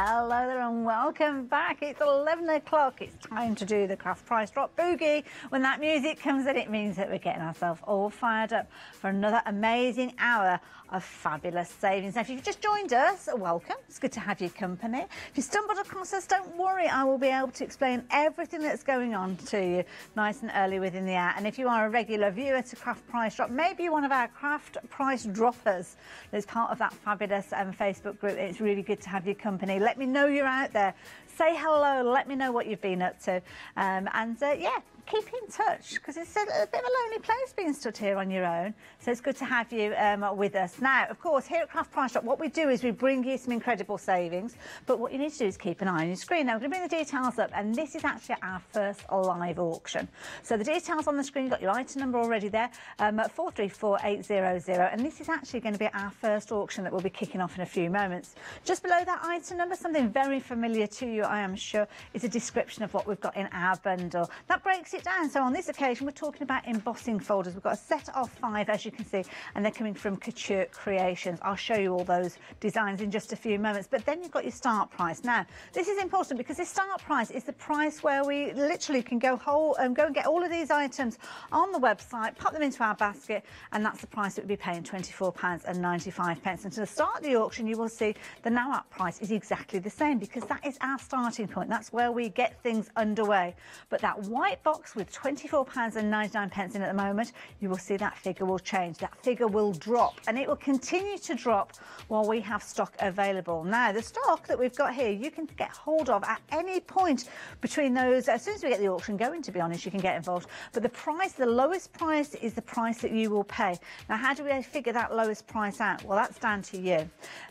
Hello there and welcome back. It's 11 o'clock. It's time to do the craft price drop boogie. When that music comes in, it means that we're getting ourselves all fired up for another amazing hour of fabulous savings. Now, if you've just joined us, welcome. It's good to have your company. If you stumbled across us, don't worry. I will be able to explain everything that's going on to you nice and early within the hour. And if you are a regular viewer to Craft Price Drop, maybe you're one of our Craft Price Droppers that's part of that fabulous Facebook group. It's really good to have your company. Let me know you're out there. Say hello. Let me know what you've been up to. Yeah, keep in touch, because it's a bit of a lonely place being stood here on your own. So it's good to have you with us. Now, of course, here at Craft Price Drop, what we do is we bring you some incredible savings. But what you need to do is keep an eye on your screen. Now, we're going to bring the details up, and this is actually our first live auction. So the details on the screen, you've got your item number already there, 434800. And this is actually going to be our first auction that will be kicking off in a few moments. Just below that item number, something very familiar to you, I am sure, is a description of what we've got in our bundle. That breaks it down. So on this occasion, we're talking about embossing folders. We've got a set of 5, as you can see, and they're coming from Couture Creations. I'll show you all those designs in just a few moments. But then you've got your start price. Now, this is important because the start price is the price where we literally can go and get all of these items on the website, pop them into our basket, and that's the price that we'll be paying, £24.95. And to the start of the auction, you will see the now up price is exactly the same, because that is our starting point. That's where we get things underway. But that white box with £24.99 in at the moment, you will see that figure will change. That figure will drop, and it will continue to drop while we have stock available. Now, the stock that we've got here, you can get hold of at any point between those. As soon as we get the auction going, to be honest, you can get involved. But the price, the lowest price, is the price that you will pay. Now, how do we figure that lowest price out? Well, that's down to you.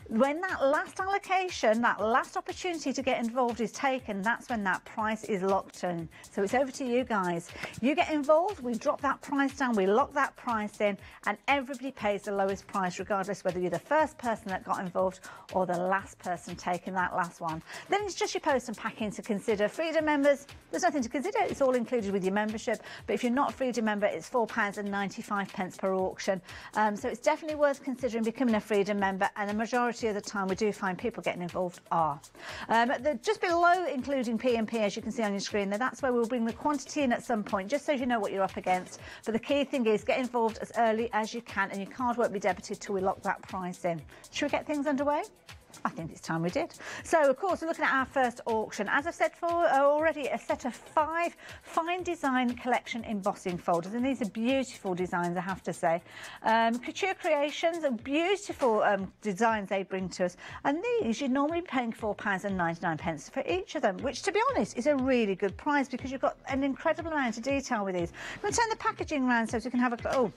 When that last allocation, that last opportunity to get involved is taken, that's when that price is locked in. So it's over to you guys. You get involved, we drop that price down, we lock that price in, and everybody pays the lowest price, regardless whether you're the first person that got involved or the last person taking that last one. Then it's just your post and packing to consider. Freedom members, there's nothing to consider. It's all included with your membership. But if you're not a Freedom member, it's £4.95 per auction. So it's definitely worth considering becoming a Freedom member, and the majority of the time we do find people getting involved are. Just below, including P&P, as you can see on your screen there, that's where we'll bring the quantity in at some point, just so you know what you're up against. But the key thing is get involved as early as you can, and your card won't be debited till we lock that price in. Should we get things underway? I think it's time we did. So, of course, we're looking at our first auction. As I've said already, a set of 5 fine design collection embossing folders. And these are beautiful designs, I have to say. Couture Creations are beautiful designs they bring to us. And these, you're normally paying £4.99 for each of them, which, to be honest, is a really good price, because you've got an incredible amount of detail with these. I'm going to turn the packaging around so we can have a... Oh,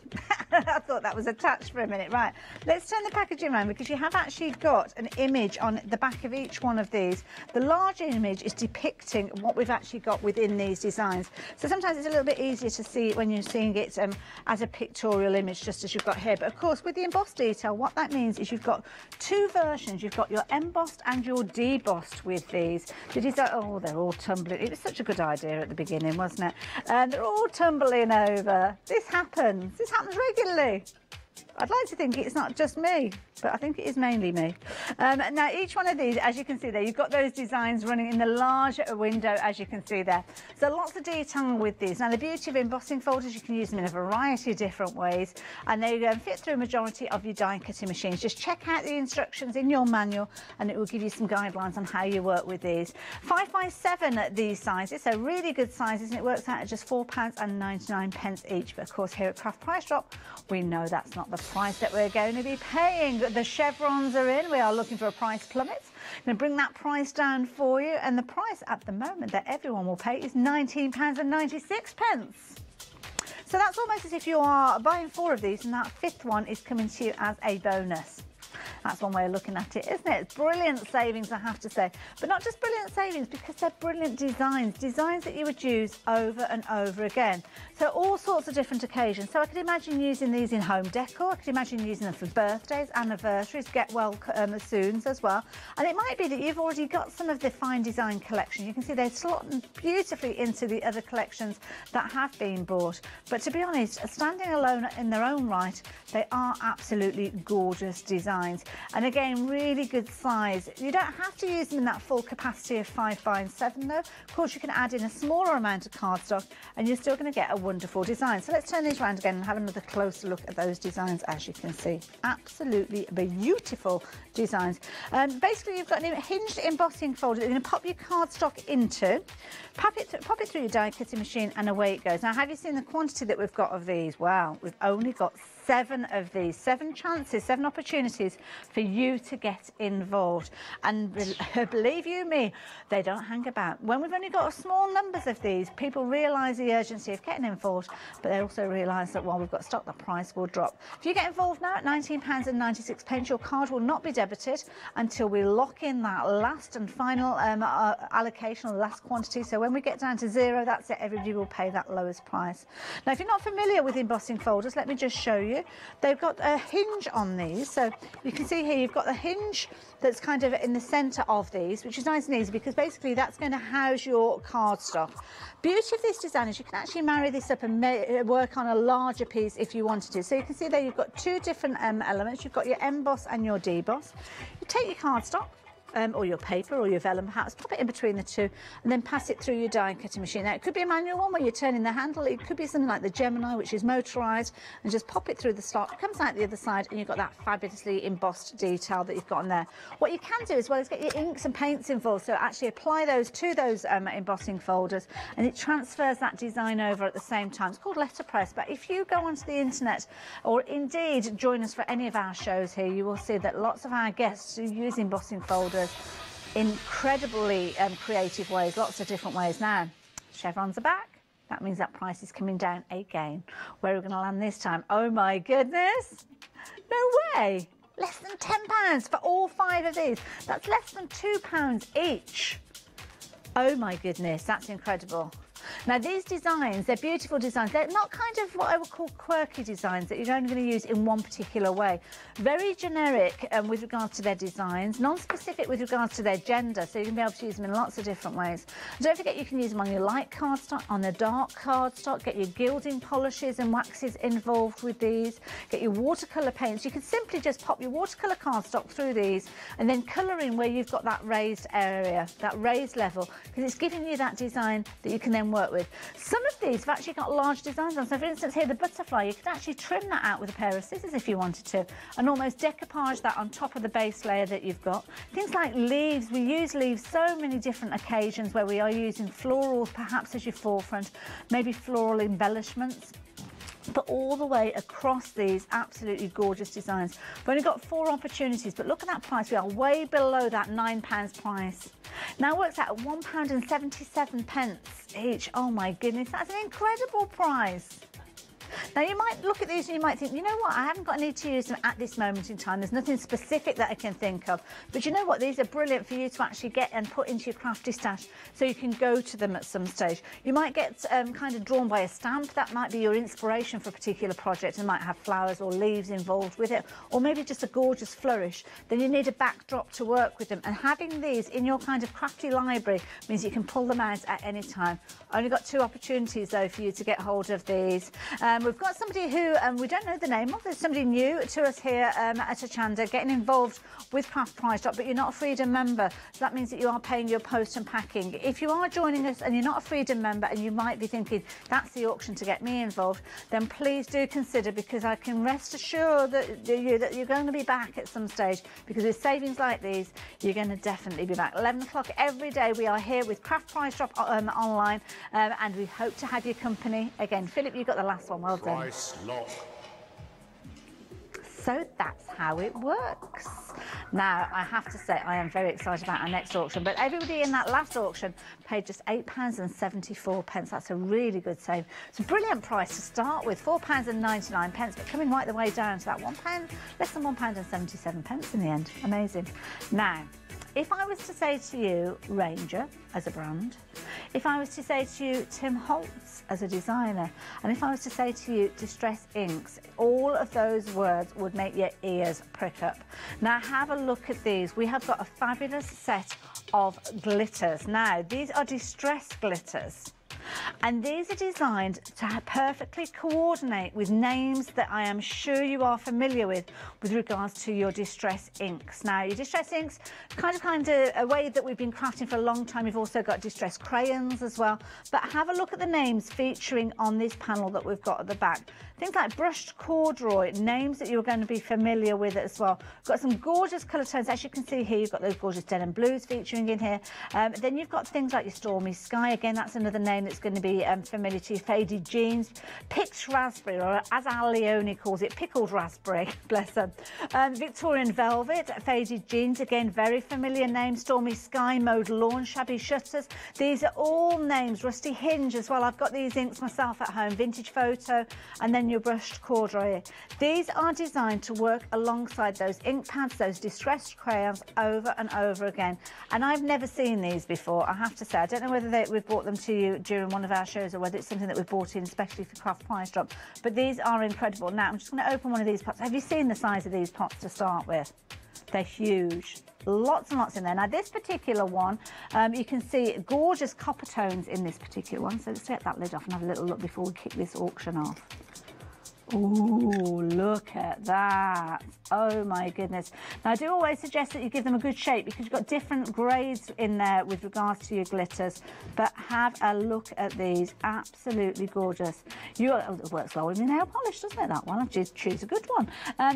I thought that was attached for a minute. Right, let's turn the packaging around, because you have actually got an image on the back of each one of these. The large image is depicting what we've actually got within these designs. So sometimes it's a little bit easier to see when you're seeing it as a pictorial image, just as you've got here. But of course, with the embossed detail, what that means is you've got 2 versions. You've got your embossed and your debossed with these. The design, oh, they're all tumbling. It was such a good idea at the beginning, wasn't it? And they're all tumbling over. This happens. This happens regularly. I'd like to think it's not just me, but I think it is mainly me. Now, each one of these, as you can see there, you've got those designs running in the large window, as you can see there. So lots of detail with these. Now, the beauty of embossing folders, you can use them in a variety of different ways, and they fit through a majority of your die cutting machines. Just check out the instructions in your manual, and it will give you some guidelines on how you work with these. 5x7 at these sizes, so really good sizes, and it works out at just £4.99 each. But of course, here at Craft Price Drop, we know that's not the price that we're going to be paying. The chevrons are in. We are looking for a price plummet. I'm going to bring that price down for you, and the price at the moment that everyone will pay is £19.96. So that's almost as if you are buying 4 of these, and that 5th one is coming to you as a bonus. That's one way of looking at it, isn't it? It's brilliant savings, I have to say. But not just brilliant savings, because they're brilliant designs. Designs that you would use over and over again. So all sorts of different occasions. So I could imagine using these in home decor. I could imagine using them for birthdays, anniversaries, get well soons as well. And it might be that you've already got some of the fine design collection. You can see they're slotting beautifully into the other collections that have been bought. But to be honest, standing alone in their own right, they are absolutely gorgeous designs. And again, really good size. You don't have to use them in that full capacity of 5x7 though. Of course, you can add in a smaller amount of cardstock and you're still going to get a wonderful design. So let's turn these around again and have another closer look at those designs. As you can see, absolutely beautiful designs. Basically, you've got an hinged embossing folder that you're going to pop your cardstock into, pop it through your die cutting machine, and away it goes. Now, have you seen the quantity that we've got of these? Wow, we've only got 7 of these, 7 chances, 7 opportunities for you to get involved. And believe you me, they don't hang about. When we've only got small numbers of these, people realise the urgency of getting involved, but they also realise that while we've got stock, the price will drop. If you get involved now at £19.96, your card will not be debited until we lock in that last and final allocation, or last quantity. So when we get down to 0, that's it, everybody will pay that lowest price. Now, if you're not familiar with embossing folders, let me just show you. They've got a hinge on these, so you can see here you've got the hinge that's kind of in the centre of these, which is nice and easy because basically that's going to house your cardstock. Beauty of this design is you can actually marry this up and work on a larger piece if you wanted to. So you can see there you've got 2 different elements. You've got your emboss and your deboss. You take your cardstock, or your paper or your vellum perhaps, pop it in between the 2 and then pass it through your die cutting machine. Now, it could be a manual one where you're turning the handle, it could be something like the Gemini, which is motorised, and just pop it through the slot, it comes out the other side, and you've got that fabulously embossed detail that you've got on there. What you can do as well is get your inks and paints involved, so actually apply those to those embossing folders, and it transfers that design over at the same time. It's called letterpress, but if you go onto the internet, or indeed join us for any of our shows here, you will see that lots of our guests who use embossing folders incredibly creative ways, lots of different ways. Now, chevrons are back. That means that price is coming down again. Where are we going to land this time? Oh my goodness, no way, less than £10 for all 5 of these. That's less than £2 each. Oh my goodness, that's incredible. Now, these designs, they're beautiful designs. They're not kind of what I would call quirky designs that you're only going to use in one particular way. Very generic with regards to their designs, non-specific with regards to their gender, so you can be able to use them in lots of different ways. Don't forget you can use them on your light cardstock, on the dark cardstock, get your gilding polishes and waxes involved with these, get your watercolour paints. You can simply just pop your watercolour cardstock through these and then colour in where you've got that raised area, that raised level, because it's giving you that design that you can then work with. Some of these have actually got large designs on. So for instance here, the butterfly, you could actually trim that out with a pair of scissors if you wanted to, and almost decoupage that on top of the base layer that you've got. Things like leaves, we use leaves so many different occasions where we are using florals perhaps as your forefront, maybe floral embellishments. But all the way across these absolutely gorgeous designs. We've only got 4 opportunities, but look at that price. We are way below that £9 price. Now it works out at £1.77 each. Oh my goodness, that's an incredible price. Now, you might look at these and you might think, you know what, I haven't got a need to use them at this moment in time. There's nothing specific that I can think of. But you know what, these are brilliant for you to actually get and put into your crafty stash so you can go to them at some stage. You might get kind of drawn by a stamp. That might be your inspiration for a particular project and might have flowers or leaves involved with it, or maybe just a gorgeous flourish. Then you need a backdrop to work with them. And having these in your kind of crafty library means you can pull them out at any time. Only got 2 opportunities, though, for you to get hold of these. We've got somebody who we don't know the name of. There's somebody new to us here at Hochanda getting involved with Craft Prize Drop, but you're not a Freedom member. So that means that you are paying your post and packing. If you are joining us and you're not a Freedom member and you might be thinking, that's the auction to get me involved, then please do consider, because I can rest assured that you're going to be back at some stage, because with savings like these, you're going to definitely be back. 11 o'clock every day, we are here with Craft Prize Drop online, and we hope to have your company. Again, Philip, you got the last one. Well done. Price lock. So that's how it works. Now, I have to say, I am very excited about our next auction, but everybody in that last auction paid just £8.74. That's a really good save. It's a brilliant price to start with, £4.99, but coming right the way down to that £1, less than £1.77 in the end. Amazing. Now, if I was to say to you Ranger as a brand, if I was to say to you Tim Holtz as a designer, and if I was to say to you Distress Inks, all of those words would make your ears prick up. Now have a look at these. We have got a fabulous set of glitters. Now these are distress glitters. And these are designed to perfectly coordinate with names that I am sure you are familiar with regards to your distress inks. Now, your distress inks, kind of a way that we've been crafting for a long time. You've also got distress crayons as well. But have a look at the names featuring on this panel that we've got at the back. Things like brushed corduroy, names that you're going to be familiar with as well. We've got some gorgeous colour tones. As you can see here, you've got those gorgeous denim blues featuring in here. Then you've got things like your stormy sky. Again, that's another name that's going to be familiar to you. Faded jeans, picked raspberry, or as Al Leone calls it, pickled raspberry, bless them. Victorian velvet, faded jeans, again, very familiar name. Stormy sky, mode lawn, shabby shutters. These are all names. Rusty hinge as well. I've got these inks myself at home. Vintage photo, and then your brushed corduroy. These are designed to work alongside those ink pads, those distressed crayons, over and over again. And I've never seen these before, I have to say. I don't know whether we've brought them to you during one of our shows or whether it's something that we've brought in especially for Craft Price Drop, but these are incredible. Now, I'm just going to open one of these pots. Have you seen the size of these pots to start with? They're huge. Lots and lots in there. Now, this particular one, you can see gorgeous copper tones in this particular one. So let's take that lid off and have a little look before we kick this auction off. Ooh, look at that. Oh my goodness. Now, I do always suggest that you give them a good shape because you've got different grades in there with regards to your glitters. But have a look at these. Absolutely gorgeous. It works well with your nail polish, doesn't it, that one? I'll just choose a good one.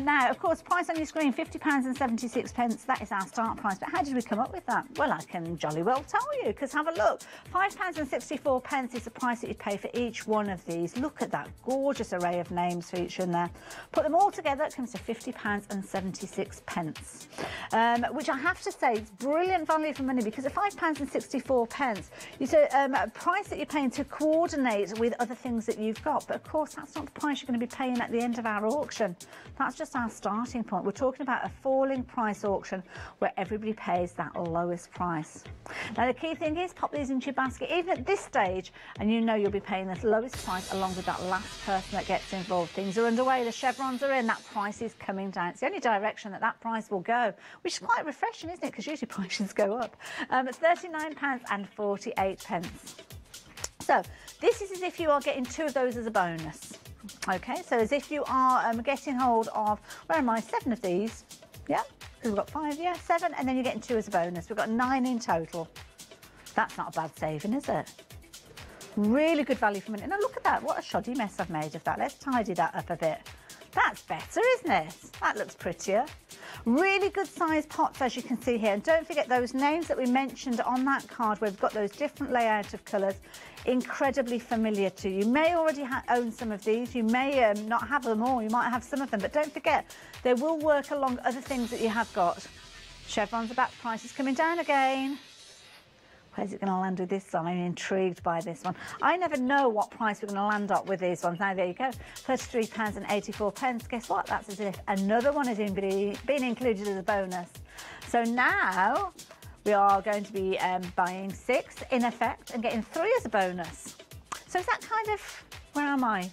Now, of course, price on your screen, £50.76. That is our start price. But how did we come up with that? Well, I can jolly well tell you, because have a look. £5.64 is the price that you pay for each one of these. Look at that gorgeous array of names featuring there. Put them all together, it comes to £50.76, which I have to say is brilliant value for money, because at £5.64, it's a price that you're paying to coordinate with other things that you've got. But of course, that's not the price you're going to be paying at the end of our auction. That's just our starting point. We're talking about a falling price auction where everybody pays that lowest price. Now, the key thing is pop these into your basket, even at this stage, and you know you'll be paying the lowest price along with that last person that gets involved. Things are underway, the chevrons are in, that price is coming down. It's the only direction that that price will go, which is quite refreshing, isn't it? Because usually prices go up. It's £39.48. So this is as if you are getting two of those as a bonus. Okay, so as if you are getting hold of, where am I, 7 of these. Yeah, because we've got 5, yeah, 7, and then you're getting 2 as a bonus. We've got 9 in total. That's not a bad saving, is it? Really good value for money. Now look at that, what a shoddy mess I've made of that. Let's tidy that up a bit. That's better, isn't it? That looks prettier. Really good sized pots, as you can see here. And don't forget those names that we mentioned on that card where we've got those different layout of colours. Incredibly familiar to you. You may already own some of these. You may not have them all. You might have some of them. But don't forget, they will work along other things that you have got. Chevrons are back. Price is coming down again. Where's it going to land with this one? I'm intrigued by this one. I never know what price we're going to land up with these ones. Now, there you go. £33.84. Guess what? That's as if another one has been included as a bonus. So now we are going to be buying 6 in effect and getting 3 as a bonus. So is that kind of, where am I?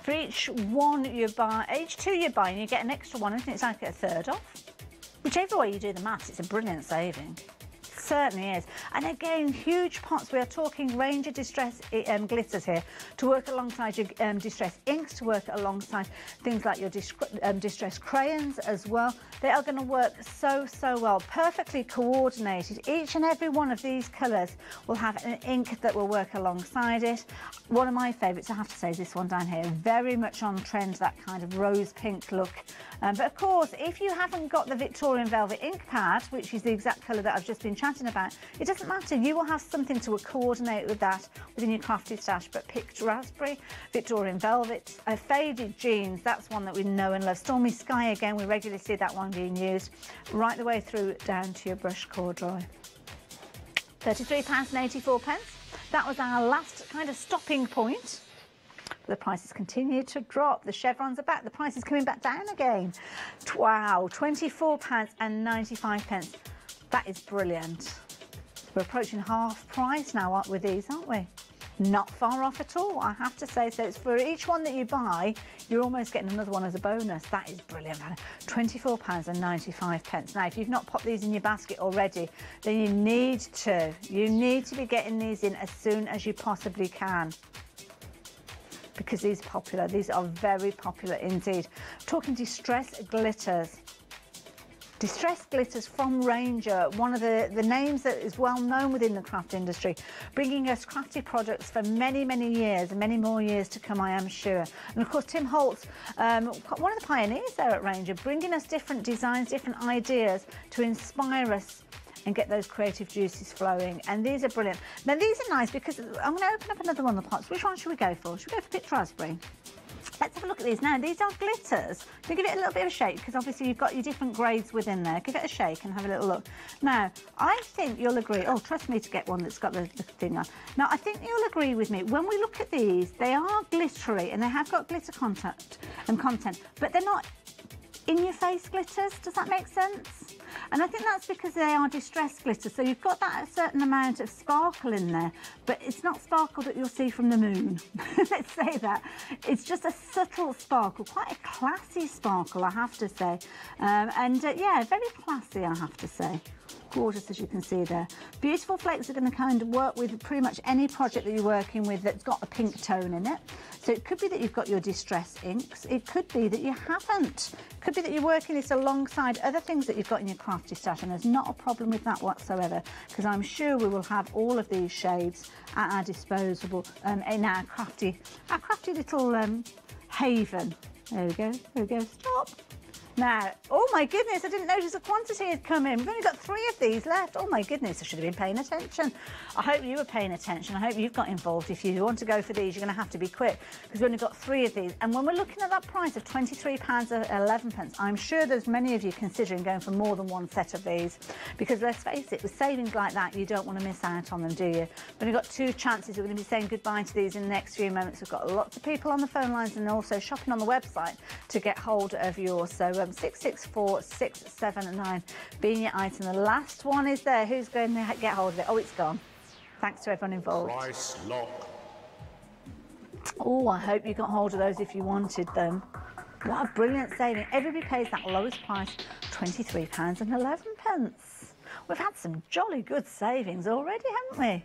For each one you buy, each 2 you buy, and you get an extra one, isn't it? It's like a third off. Whichever way you do the maths, it's a brilliant saving. Certainly is. And again, huge pots. We are talking range of distress glitters here to work alongside your distress inks, to work alongside things like your distress crayons as well. They are going to work so well, perfectly coordinated. Each and every one of these colours will have an ink that will work alongside it. One of my favourites, I have to say, is this one down here. Very much on trend, that kind of rose pink look. But of course, if you haven't got the Victorian Velvet ink pad, which is the exact colour that I've just been chatting about, it doesn't matter. You will have something to coordinate with that within your crafty stash. But picked raspberry, Victorian Velvet, faded jeans, that's one that we know and love. Stormy sky, again, we regularly see that one being used. Right the way through down to your brushed corduroy. £33.84. That was our last kind of stopping point. The prices continue to drop. The chevrons are back. The price is coming back down again. Wow, £24.95. That is brilliant. We're approaching half price now with these, aren't we? Not far off at all, I have to say. So it's for each one that you buy, you're almost getting another one as a bonus. That is brilliant. £24.95. Now, if you've not popped these in your basket already, then you need to. You need to be getting these in as soon as you possibly can, because these are popular. These are very popular indeed. Talking distress glitters. Distress glitters from Ranger, one of the names that is well known within the craft industry, bringing us crafty products for many, many years and many more years to come, I am sure. And of course, Tim Holt's one of the pioneers there at Ranger, bringing us different designs, different ideas to inspire us and get those creative juices flowing. And these are brilliant. Now, these are nice because I'm going to open up another one of the pots. Which one should we go for? Should we go for Pitch Raspberry? Let's have a look at these now. These are glitters. So give it a little bit of a shake, because obviously you've got your different grades within there. Give it a shake and have a little look. Now, I think you'll agree. Oh, trust me to get one that's got the thing on. Now, I think you'll agree with me. When we look at these, they are glittery and they have got glitter content, but they're not in-your-face glitters. Does that make sense? And I think that's because they are distressed glitter. So you've got that certain amount of sparkle in there, but it's not sparkle that you'll see from the moon. Let's say that. It's just a subtle sparkle, quite a classy sparkle, I have to say. Yeah, very classy, I have to say. Gorgeous, as you can see there. Beautiful flakes are going to kind of work with pretty much any project that you're working with that's got a pink tone in it. So it could be that you've got your distress inks. It could be that you haven't. It could be that you're working this alongside other things that you've got in your crafty stash, and there's not a problem with that whatsoever, because I'm sure we will have all of these shades at our disposal in our crafty little haven. There we go. There we go. Stop. Now, oh my goodness, I didn't notice the quantity had come in. We've only got 3 of these left. Oh my goodness, I should have been paying attention. I hope you were paying attention. I hope you've got involved. If you want to go for these, you're going to have to be quick, because we've only got 3 of these. And when we're looking at that price of £23.11, I'm sure there's many of you considering going for more than one set of these, because let's face it, with savings like that, you don't want to miss out on them, do you? But we've got 2 chances. We're going to be saying goodbye to these in the next few moments. We've got lots of people on the phone lines and also shopping on the website to get hold of yours. So 664 679 being your item. The last one is there. Who's going to get hold of it? Oh, it's gone. Thanks to everyone involved. Price lock. Oh, I hope you got hold of those if you wanted them. What a brilliant saving. Everybody pays that lowest price, £23.11. We've had some jolly good savings already, haven't we?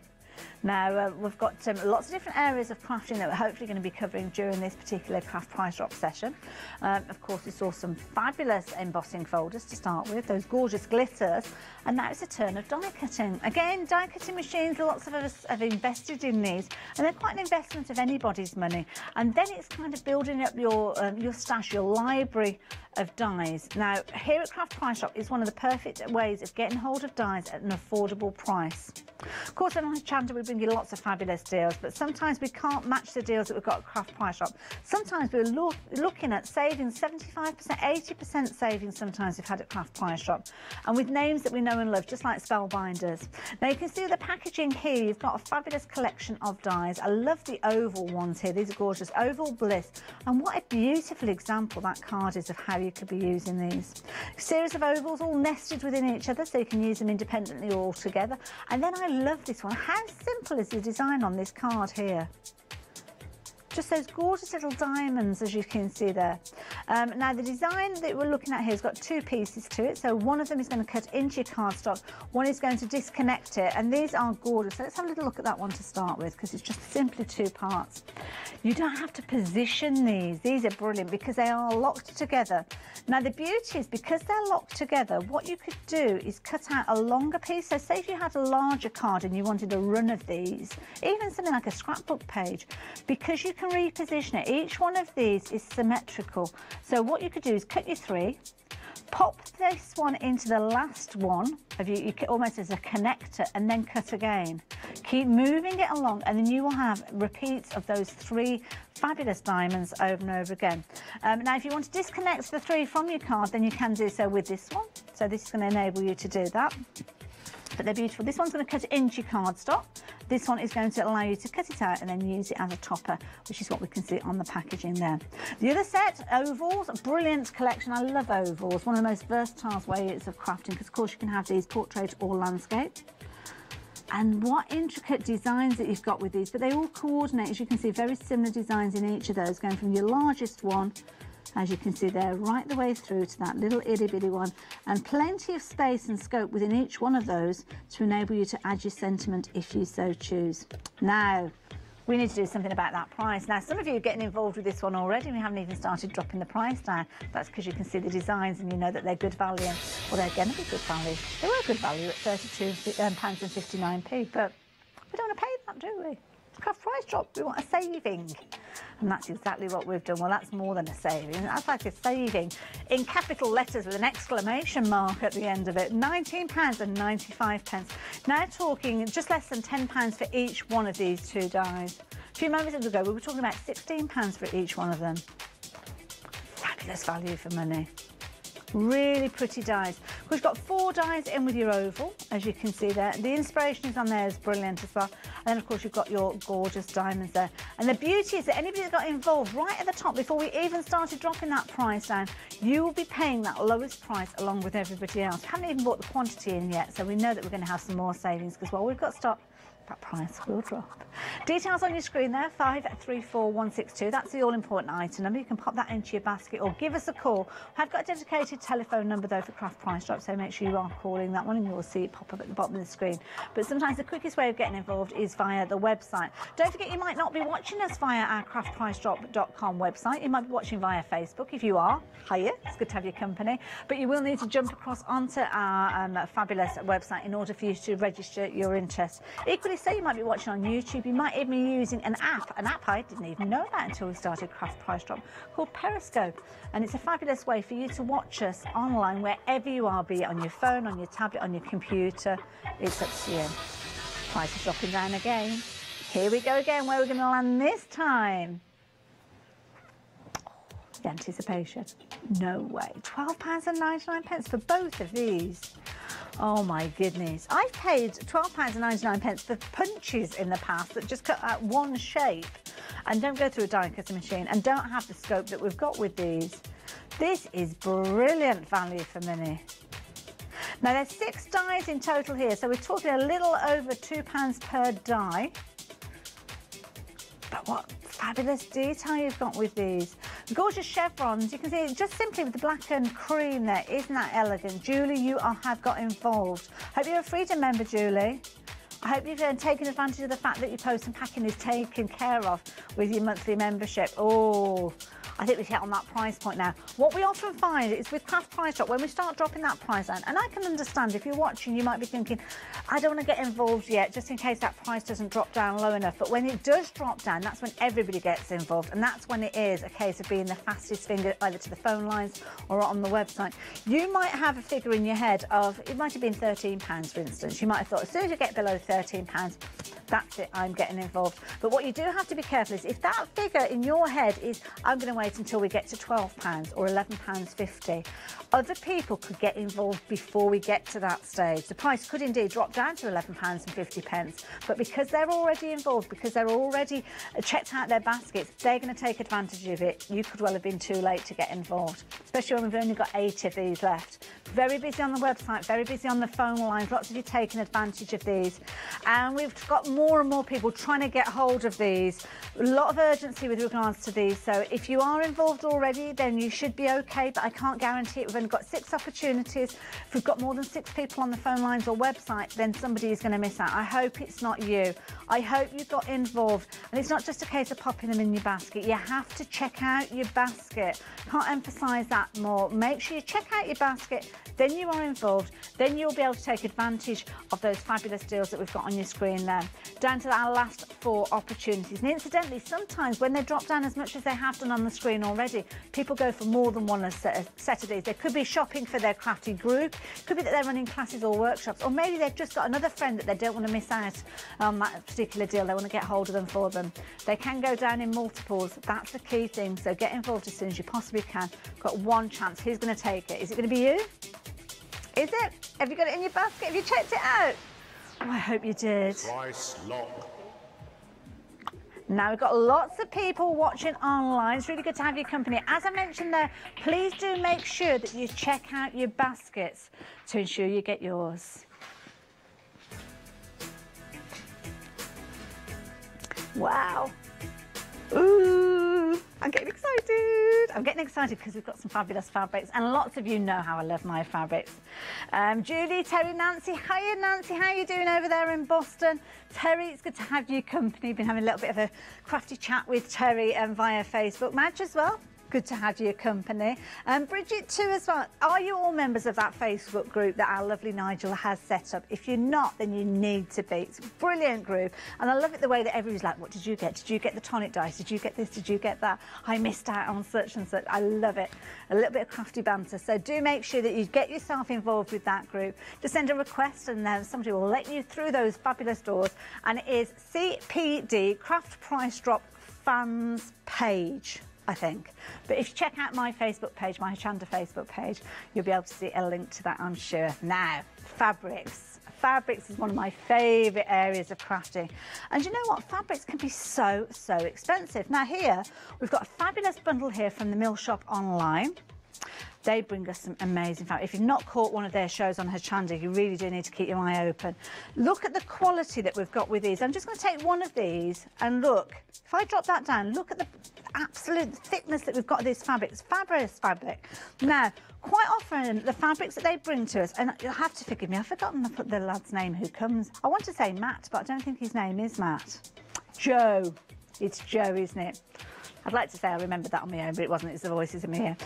Now, we've got lots of different areas of crafting that we're hopefully going to be covering during this particular craft price drop session. Of course, we saw some fabulous embossing folders to start with, those gorgeous glitters, and now it's a turn of die cutting. Again, die cutting machines, lots of us have invested in these, and they're quite an investment of anybody's money. And then it's kind of building up your stash, your library of dies. Now, here at Craft Price Drop is one of the perfect ways of getting hold of dies at an affordable price. Of course, on Hochanda we bring you lots of fabulous deals, but sometimes we can't match the deals that we've got at Craft Price Shop. Sometimes we're looking at savings, 75%, 80% savings sometimes we've had at Craft Price Shop, and with names that we know and love, just like Spellbinders. Now you can see the packaging here, you've got a fabulous collection of dies. I love the oval ones here, these are gorgeous. Oval Bliss, and what a beautiful example that card is of how you could be using these. A series of ovals all nested within each other, so you can use them independently or together. And then I love this one. How simple is the design on this card here? Just those gorgeous little diamonds, as you can see there. Now, the design that we're looking at here has got 2 pieces to it. So one of them is going to cut into your cardstock, one is going to disconnect it, and these are gorgeous. So let's have a little look at that one to start with, because it's just simply 2 parts. You don't have to position these. These are brilliant because they are locked together. Now, the beauty is because they're locked together, what you could do is cut out a longer piece. So say if you had a larger card and you wanted a run of these, even something like a scrapbook page, because you can reposition it. Each one of these is symmetrical. So what you could do is cut your 3, pop this one into the last one of you almost as a connector, and then cut again. Keep moving it along, and then you will have repeats of those 3 fabulous diamonds over and over again. Now, if you want to disconnect the 3 from your card, then you can do so with this one. So this is going to enable you to do that. But they're beautiful. This one's going to cut into your cardstock. This one is going to allow you to cut it out and then use it as a topper, which is what we can see on the packaging there. The other set, ovals, a brilliant collection. I love ovals, one of the most versatile ways of crafting, because of course you can have these portrait or landscape. And what intricate designs that you've got with these, but they all coordinate, as you can see, very similar designs in each of those, going from your largest one, as you can see there, right the way through to that little itty bitty one, and plenty of space and scope within each one of those to enable you to add your sentiment if you so choose. Now, we need to do something about that price. Now, some of you are getting involved with this one already. We haven't even started dropping the price down. That's because you can see the designs and you know that they're good value. Well, they're going to be good value. They were good value at £32.59p, but we don't want to pay that, do we? It's craft price drop. We want a saving. And that's exactly what we've done. Well, that's more than a saving. That's like a saving in capital letters with an exclamation mark at the end of it. £19.95. Now talking just less than £10 for each one of these two dies. A few moments ago, we were talking about £16 for each one of them. Fabulous value for money. Really pretty dies. We've got 4 dies in with your oval, as you can see there. The inspiration is on there is brilliant as well. And then, of course, you've got your gorgeous diamonds there. And the beauty is that anybody that got involved right at the top, before we even started dropping that price down, you will be paying that lowest price along with everybody else. We haven't even bought the quantity in yet, so we know that we're going to have some more savings because, well, we've got stock. That price will drop. Details on your screen there, 534162. That's the all-important item number. You can pop that into your basket or give us a call. I've got a dedicated telephone number though for craft price drop, so make sure you are calling that one and you'll see it pop up at the bottom of the screen. But sometimes the quickest way of getting involved is via the website. Don't forget, you might not be watching us via our craftpricedrop.com website. You might be watching via Facebook. If you are, hiya, it's good to have your company. But you will need to jump across onto our fabulous website in order for you to register your interest. Equally, so you might be watching on YouTube, you might even be using an app I didn't even know about until we started Craft Price Drop, called Periscope, and it's a fabulous way for you to watch us online wherever you are, be it on your phone, on your tablet, on your computer. It's up to you. Price is dropping down again. Here we go again. Where we're going to land this time? The anticipation. No way. £12.99 for both of these. Oh my goodness. I've paid £12.99 for punches in the past that just cut out one shape and don't go through a die cutting machine and don't have the scope that we've got with these. This is brilliant value for money. Now there's 6 dies in total here, so we're talking a little over £2 per die. But what fabulous detail you've got with these. Gorgeous chevrons. You can see just simply with the black and cream there. Isn't that elegant? Julie, you have got involved. Hope you're a Freedom member, Julie. I hope you've taken advantage of the fact that your post and packing is taken care of with your monthly membership. Oh, I think we've hit on that price point now. What we often find is with Craft Price Drop, when we start dropping that price down, and I can understand if you're watching, you might be thinking, I don't want to get involved yet, just in case that price doesn't drop down low enough. But when it does drop down, that's when everybody gets involved. And that's when it is a case of being the fastest finger either to the phone lines or on the website. You might have a figure in your head of, it might have been £13, for instance. You might have thought, as soon as you get below £13, that's it, I'm getting involved. But what you do have to be careful is if that figure in your head is, I'm going to wait until we get to £12 or £11.50, other people could get involved before we get to that stage. The price could indeed drop down to £11.50, but because they're already involved, because they're already checked out their baskets, they're going to take advantage of it. You could well have been too late to get involved, especially when we've only got 8 of these left. Very busy on the website, very busy on the phone lines, lots of you taking advantage of these. And we've got more and more people trying to get hold of these. A lot of urgency with regards to these. So if you are involved already, then you should be okay, but I can't guarantee it. We've only got 6 opportunities. If we've got more than 6 people on the phone lines or website, then somebody is going to miss out. I hope it's not you. I hope you got involved. And it's not just a case of popping them in your basket. You have to check out your basket. Can't emphasize that more. Make sure you check out your basket, then you are involved, then you'll be able to take advantage of those fabulous deals that we've got on your screen there. Down to our last 4 opportunities. And incidentally, sometimes when they drop down as much as they have done on the screen already, people go for more than one set of these. They could be shopping for their crafty group, could be that they're running classes or workshops, or maybe they've just got another friend that they don't want to miss out on that particular deal. They want to get hold of them for them. They can go down in multiples. That's the key thing. So get involved as soon as you possibly can. Got one chance. Who's going to take it? Is it going to be you? Is it? Have you got it in your basket? Have you checked it out? Oh, I hope you did. Price lock. Now, we've got lots of people watching online. It's really good to have your company. As I mentioned there, please do make sure that you check out your baskets to ensure you get yours. Wow. Ooh, I'm getting excited. I'm getting excited because we've got some fabulous fabrics, and lots of you know how I love my fabrics. Julie, Terry, Nancy. Hiya, Nancy. How are you doing over there in Boston? Terry, it's good to have you company. Been having a little bit of a crafty chat with Terry via Facebook. Madge as well. Good to have your company. Bridget too as well. Are you all members of that Facebook group that our lovely Nigel has set up? If you're not, then you need to be. It's a brilliant group. And I love it the way that everybody's like, what did you get? Did you get the tonic dice? Did you get this? Did you get that? I missed out on such and such. I love it. A little bit of crafty banter. So do make sure that you get yourself involved with that group. Just send a request and then somebody will let you through those fabulous doors. And it is CPD Craft Price Drop Fans page, I think. But if you check out my Facebook page, my Hochanda Facebook page, you'll be able to see a link to that, I'm sure. Now, fabrics. Fabrics is one of my favourite areas of crafting. And you know what? Fabrics can be so, so expensive. Now here, we've got a fabulous bundle here from the Mill Shop online. They bring us some amazing fabric. If you've not caught one of their shows on Hochanda, you really do need to keep your eye open. Look at the quality that we've got with these. I'm just going to take one of these and look. If I drop that down, look at the absolute thickness that we've got of this fabric. It's fabulous fabric. Now, quite often, the fabrics that they bring to us, and you'll have to forgive me, I've forgotten to put the lad's name who comes. I want to say Matt, but I don't think his name is Matt. Joe. It's Joe, isn't it? I'd like to say I remembered that on my own, but it wasn't. It's the voices in my ear.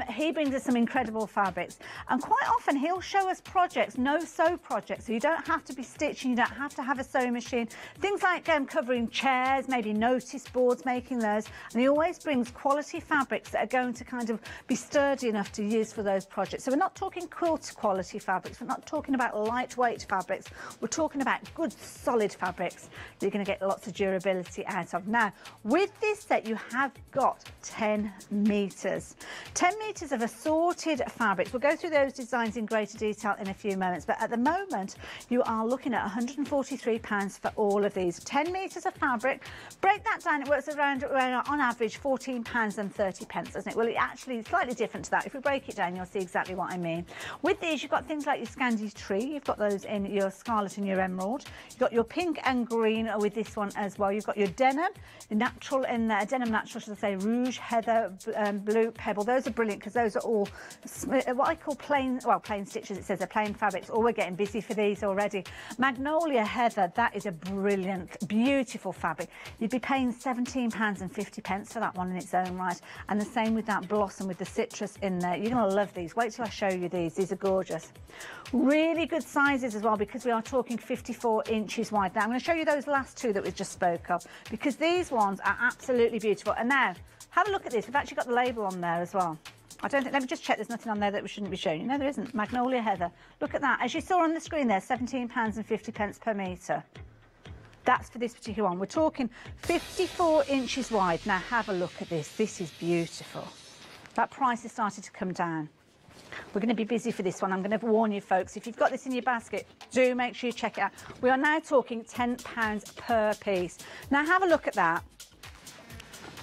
He brings us some incredible fabrics. And quite often he'll show us projects, no-sew projects. So you don't have to be stitching, you don't have to have a sewing machine. Things like covering chairs, maybe notice boards, making those. And he always brings quality fabrics that are going to kind of be sturdy enough to use for those projects. So we're not talking quilt quality fabrics. We're not talking about lightweight fabrics. We're talking about good, solid fabrics that you're going to get lots of durability out of. Now, with this set, you have got 10 metres. 10 metres of assorted fabrics. We'll go through those designs in greater detail in a few moments, but at the moment you are looking at £143 for all of these. 10 metres of fabric. Break that down, it works around on average £14.30, doesn't it? Well, it actually is slightly different to that. If we break it down, you'll see exactly what I mean. With these, you've got things like your Scandi tree. You've got those in your scarlet and your emerald. You've got your pink and green with this one as well. You've got your denim, your natural in there, denim natural, should I say, rouge, heather, blue, pebble. Those are brilliant because those are all what I call plain, well, plain stitches. It says they're plain fabrics. Oh, we're getting busy for these already. Magnolia heather, that is a brilliant, beautiful fabric. You'd be paying £17.50 for that one in its own right. And the same with that blossom with the citrus in there. You're going to love these. Wait till I show you these. These are gorgeous. Really good sizes as well, because we are talking 54 inches wide. Now, I'm going to show you those last two that we just spoke of, because these ones are absolutely beautiful. And now, have a look at this. We've actually got the label on there as well. I don't think, let me just check there's nothing on there that we shouldn't be showing you. No, there isn't. Magnolia heather. Look at that. As you saw on the screen there, £17.50 per metre. That's for this particular one. We're talking 54 inches wide. Now, have a look at this. This is beautiful. That price has started to come down. We're going to be busy for this one. I'm going to warn you, folks. If you've got this in your basket, do make sure you check it out. We are now talking £10 per piece. Now, have a look at that.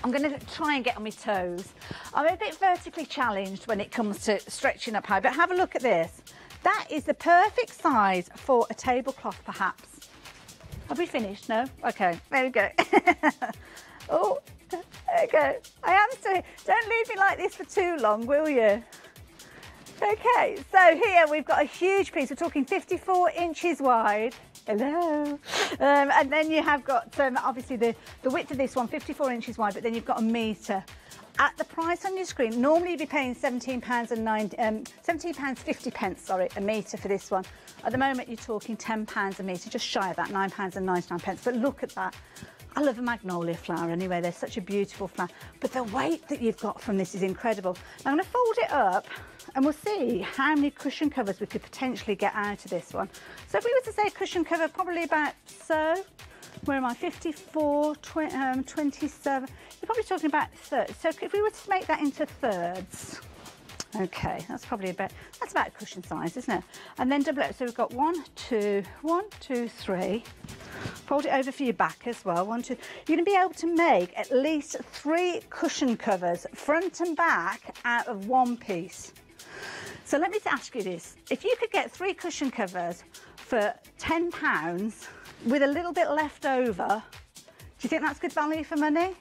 I'm going to try and get on my toes. I'm a bit vertically challenged when it comes to stretching up high, but have a look at this. That is the perfect size for a tablecloth, perhaps. Have we finished? No? Okay, there we go. Oh, there we go. I am still. Don't leave me like this for too long, will you? Okay, so here we've got a huge piece. We're talking 54 inches wide. Hello. And then you have got, obviously, the width of this one, 54 inches wide, but then you've got a metre. At the price on your screen, normally you'd be paying £17.50, sorry, a metre for this one. At the moment, you're talking £10 a metre, just shy of that, £9.99. But look at that. I love a magnolia flower anyway. They're such a beautiful flower. But the weight that you've got from this is incredible. Now, I'm going to fold it up and we'll see how many cushion covers we could potentially get out of this one. So if we were to say cushion cover, probably about so. Where am I? 54, 27. You're probably talking about thirds. So if we were to make that into thirds, okay, that's probably about a cushion size, isn't it? And then double it. So we've got 1, 2, 3. Fold it over for your back as well. 1, 2. You're going to be able to make at least 3 cushion covers, front and back, out of one piece. So let me ask you this. If you could get 3 cushion covers for £10 with a little bit left over, you think that's good value for money?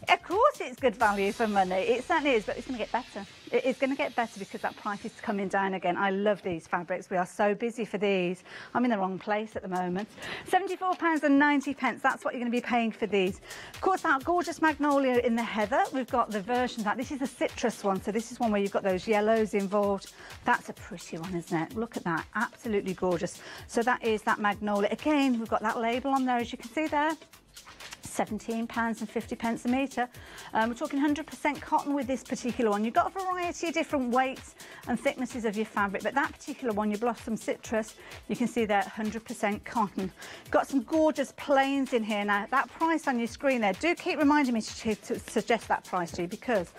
Of course it's good value for money. It certainly is, but it's going to get better. It is going to get better because that price is coming down again. I love these fabrics. We are so busy for these. I'm in the wrong place at the moment. £74.90. That's what you're going to be paying for these. Of course, that gorgeous magnolia in the heather. We've got the version that this is a citrus one. So this is one where you've got those yellows involved. That's a pretty one, isn't it? Look at that. Absolutely gorgeous. So that is that magnolia. Again, we've got that label on there, as you can see there. £17.50 a metre. We're talking 100% cotton with this particular one. You've got a variety of different weights and thicknesses of your fabric, but that particular one, your Blossom Citrus, you can see there 100% cotton. Got some gorgeous plains in here. Now, that price on your screen there, do keep reminding me to suggest that price to you, because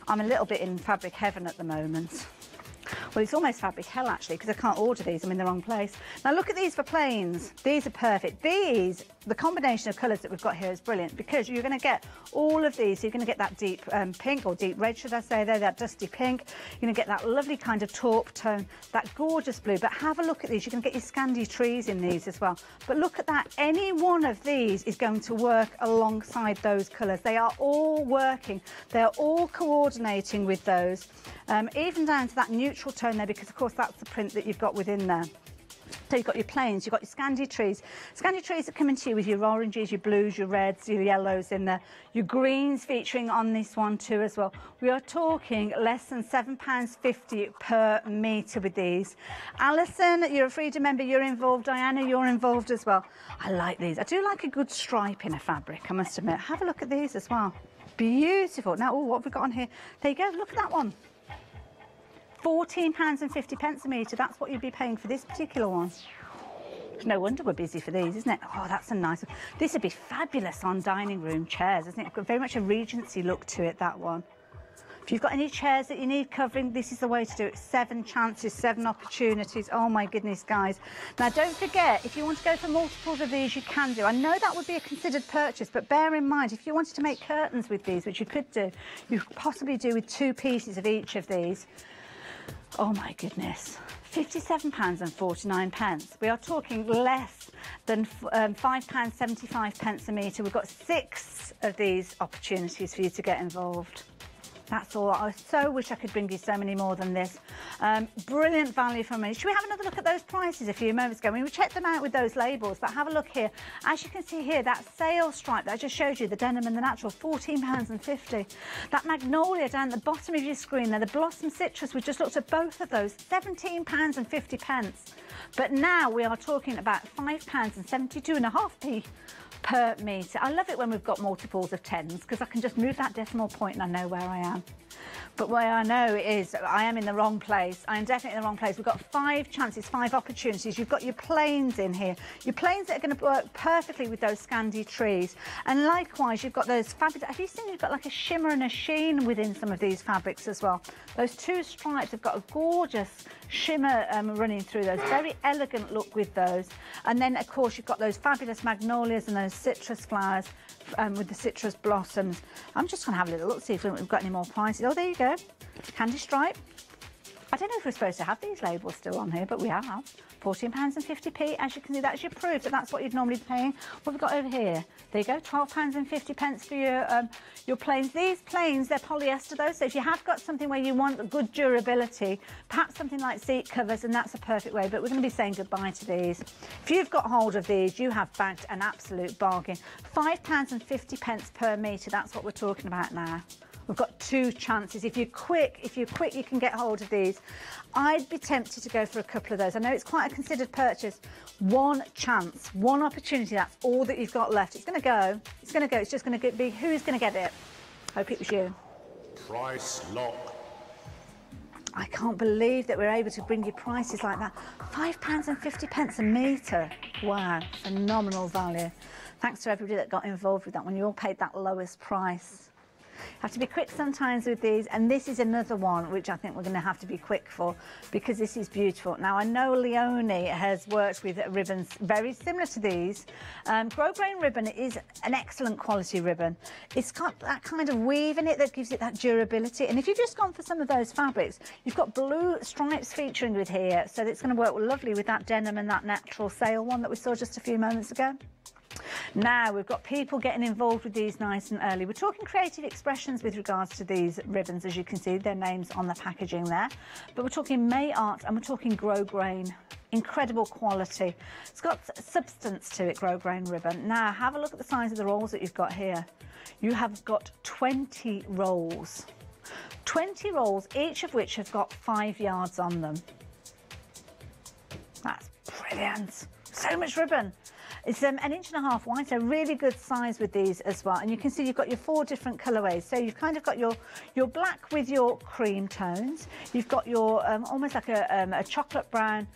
I'm a little bit in fabric heaven at the moment. Well, it's almost fabric hell, actually, because I can't order these. I'm in the wrong place. Now, look at these for plains. These are perfect. These, the combination of colours that we've got here is brilliant, because you're going to get all of these. You're going to get that deep pink, or deep red, should I say there, that dusty pink. You're going to get that lovely kind of taupe tone, that gorgeous blue. But have a look at these. You're going to get your Scandi trees in these as well. But look at that. Any one of these is going to work alongside those colours. They are all working. They are all coordinating with those, even down to that neutral tone there, because of course that's the print that you've got within there. So you've got your plains, you've got your Scandi trees. Scandi trees are coming to you with your oranges, your blues, your reds, your yellows in there. Your greens featuring on this one too as well. We are talking less than £7.50 per metre with these. Alison, you're a Freedom member, you're involved. Diana, you're involved as well. I like these. I do like a good stripe in a fabric, I must admit. Have a look at these as well. Beautiful. Now, oh, what have we got on here? There you go, look at that one. £14.50 a metre. That's what you'd be paying for this particular one. No wonder we're busy for these, isn't it? Oh, that's a nice one. This would be fabulous on dining room chairs, isn't it? Got very much a Regency look to it, that one. If you've got any chairs that you need covering, this is the way to do it. 7 chances, 7 opportunities. Oh my goodness, guys. Now, don't forget, if you want to go for multiples of these, you can do. I know that would be a considered purchase, but bear in mind, if you wanted to make curtains with these, which you could do, you could possibly do with 2 pieces of each of these. Oh my goodness, £57.49. We are talking less than £5.75 a metre. We've got 6 of these opportunities for you to get involved. That's all. I so wish I could bring you so many more than this. Brilliant value for money. Should we have another look at those prices a few moments ago? I mean, we checked them out with those labels, but have a look here. As you can see here, that sale stripe that I just showed you, the denim and the natural, £14.50. That magnolia down at the bottom of your screen there, the Blossom Citrus, we just looked at both of those, £17.50. But now we are talking about £5.72.5p per metre. I love it when we've got multiples of 10s, because I can just move that decimal point and I know where I am. But where I know is I am in the wrong place. I am definitely in the wrong place. We've got 5 chances, 5 opportunities. You've got your plains in here. Your plains that are going to work perfectly with those Scandi trees. And likewise, you've got those fabulous... Have you seen you've got like a shimmer and a sheen within some of these fabrics as well? Those 2 stripes have got a gorgeous shimmer running through those. Very elegant look with those. And then, of course, you've got those fabulous magnolias and those citrus flowers with the citrus blossoms. I'm just going to have a little look, see if we've got any more prices. Oh, there you go. Candy stripe. I don't know if we're supposed to have these labels still on here, but we have. £14.50. As you can see, that's your proof that that's what you'd normally be paying. What have we got over here? There you go, £12.50 for your plains. These plains, they're polyester though, so if you have got something where you want a good durability, perhaps something like seat covers, and that's a perfect way, but we're going to be saying goodbye to these. If you've got hold of these, you have bagged an absolute bargain. £5.50 per metre, that's what we're talking about now. We've got 2 chances. If you're quick, you can get hold of these. I'd be tempted to go for a couple of those. I know it's quite a considered purchase. 1 chance, 1 opportunity. That's all that you've got left. It's going to go. It's going to go. It's just going to be who's going to get it. Hope it was you. Price lock. I can't believe that we're able to bring you prices like that. £5.50 a metre. Wow, phenomenal value. Thanks to everybody that got involved with that one. You all paid that lowest price. Have to be quick sometimes with these, and this is another one which I think we're going to have to be quick for, because this is beautiful. Now, I know Leonie has worked with ribbons very similar to these. Grosgrain ribbon is an excellent quality ribbon. It's got that kind of weave in it that gives it that durability, and if you've just gone for some of those fabrics, you've got blue stripes featuring with here, so it's going to work lovely with that denim and that natural sail one that we saw just a few moments ago. Now we've got people getting involved with these nice and early. We're talking creative expressions with regards to these ribbons, as you can see, their names on the packaging there. But we're talking May Art and we're talking Grosgrain. Incredible quality. It's got substance to it, Grosgrain ribbon. Now have a look at the size of the rolls that you've got here. You have got 20 rolls. 20 rolls, each of which have got 5 yards on them. That's brilliant. So much ribbon. It's 1.5 inches wide, so really good size with these as well. And you can see you've got your 4 different colourways. So you've kind of got your black with your cream tones. You've got your almost like a chocolate brown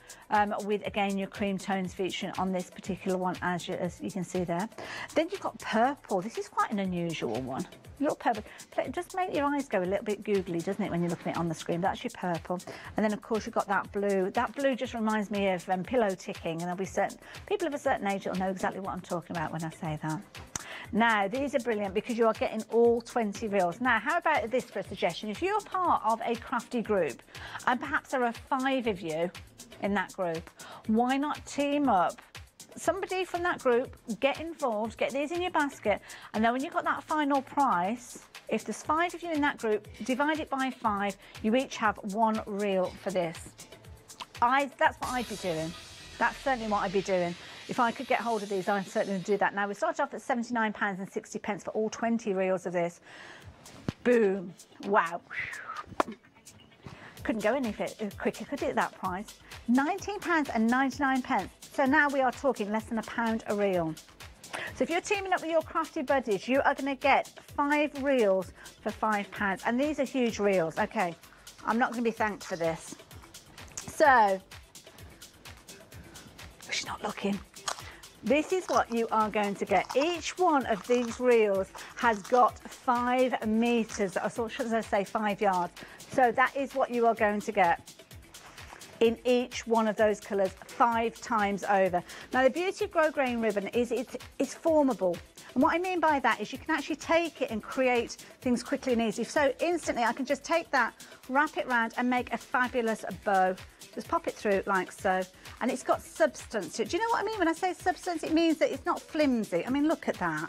with, again, your cream tones featuring on this particular one, as you can see there. Then you've got purple. This is quite an unusual one. Little purple. It just makes your eyes go a little bit googly, doesn't it, when you're looking at it on the screen? That's your purple. And then, of course, you've got that blue. That blue just reminds me of pillow ticking, and there'll be certain people of a certain age that will know exactly what I'm talking about when I say that. Now, these are brilliant because you are getting all 20 reels. Now, how about this for a suggestion? If you're part of a crafty group, and perhaps there are 5 of you in that group, why not team up? Somebody from that group, get involved, get these in your basket, and then when you've got that final price, if there's 5 of you in that group, divide it by 5, you each have 1 reel for this. That's what I'd be doing. That's certainly what I'd be doing. If I could get hold of these, I'd certainly do that. Now, we started off at £79.60 for all 20 reels of this. Boom. Wow. Couldn't go any quicker, could it, at that price? £19.99. So now we are talking less than £1 a reel. So if you're teaming up with your crafty buddies, you are going to get 5 reels for £5. And these are huge reels. Okay, I'm not going to be thanked for this. So, she's not looking. This is what you are going to get. Each one of these reels has got 5 metres, or should I say 5 yards. So that is what you are going to get in each one of those colours 5 times over. Now, the beauty of Grosgrain ribbon is it's formable. And what I mean by that is you can actually take it and create things quickly and easy. So instantly I can just take that, wrap it round and make a fabulous bow. Just pop it through like so. And it's got substance to it. Do you know what I mean when I say substance? It means that it's not flimsy. I mean, look at that.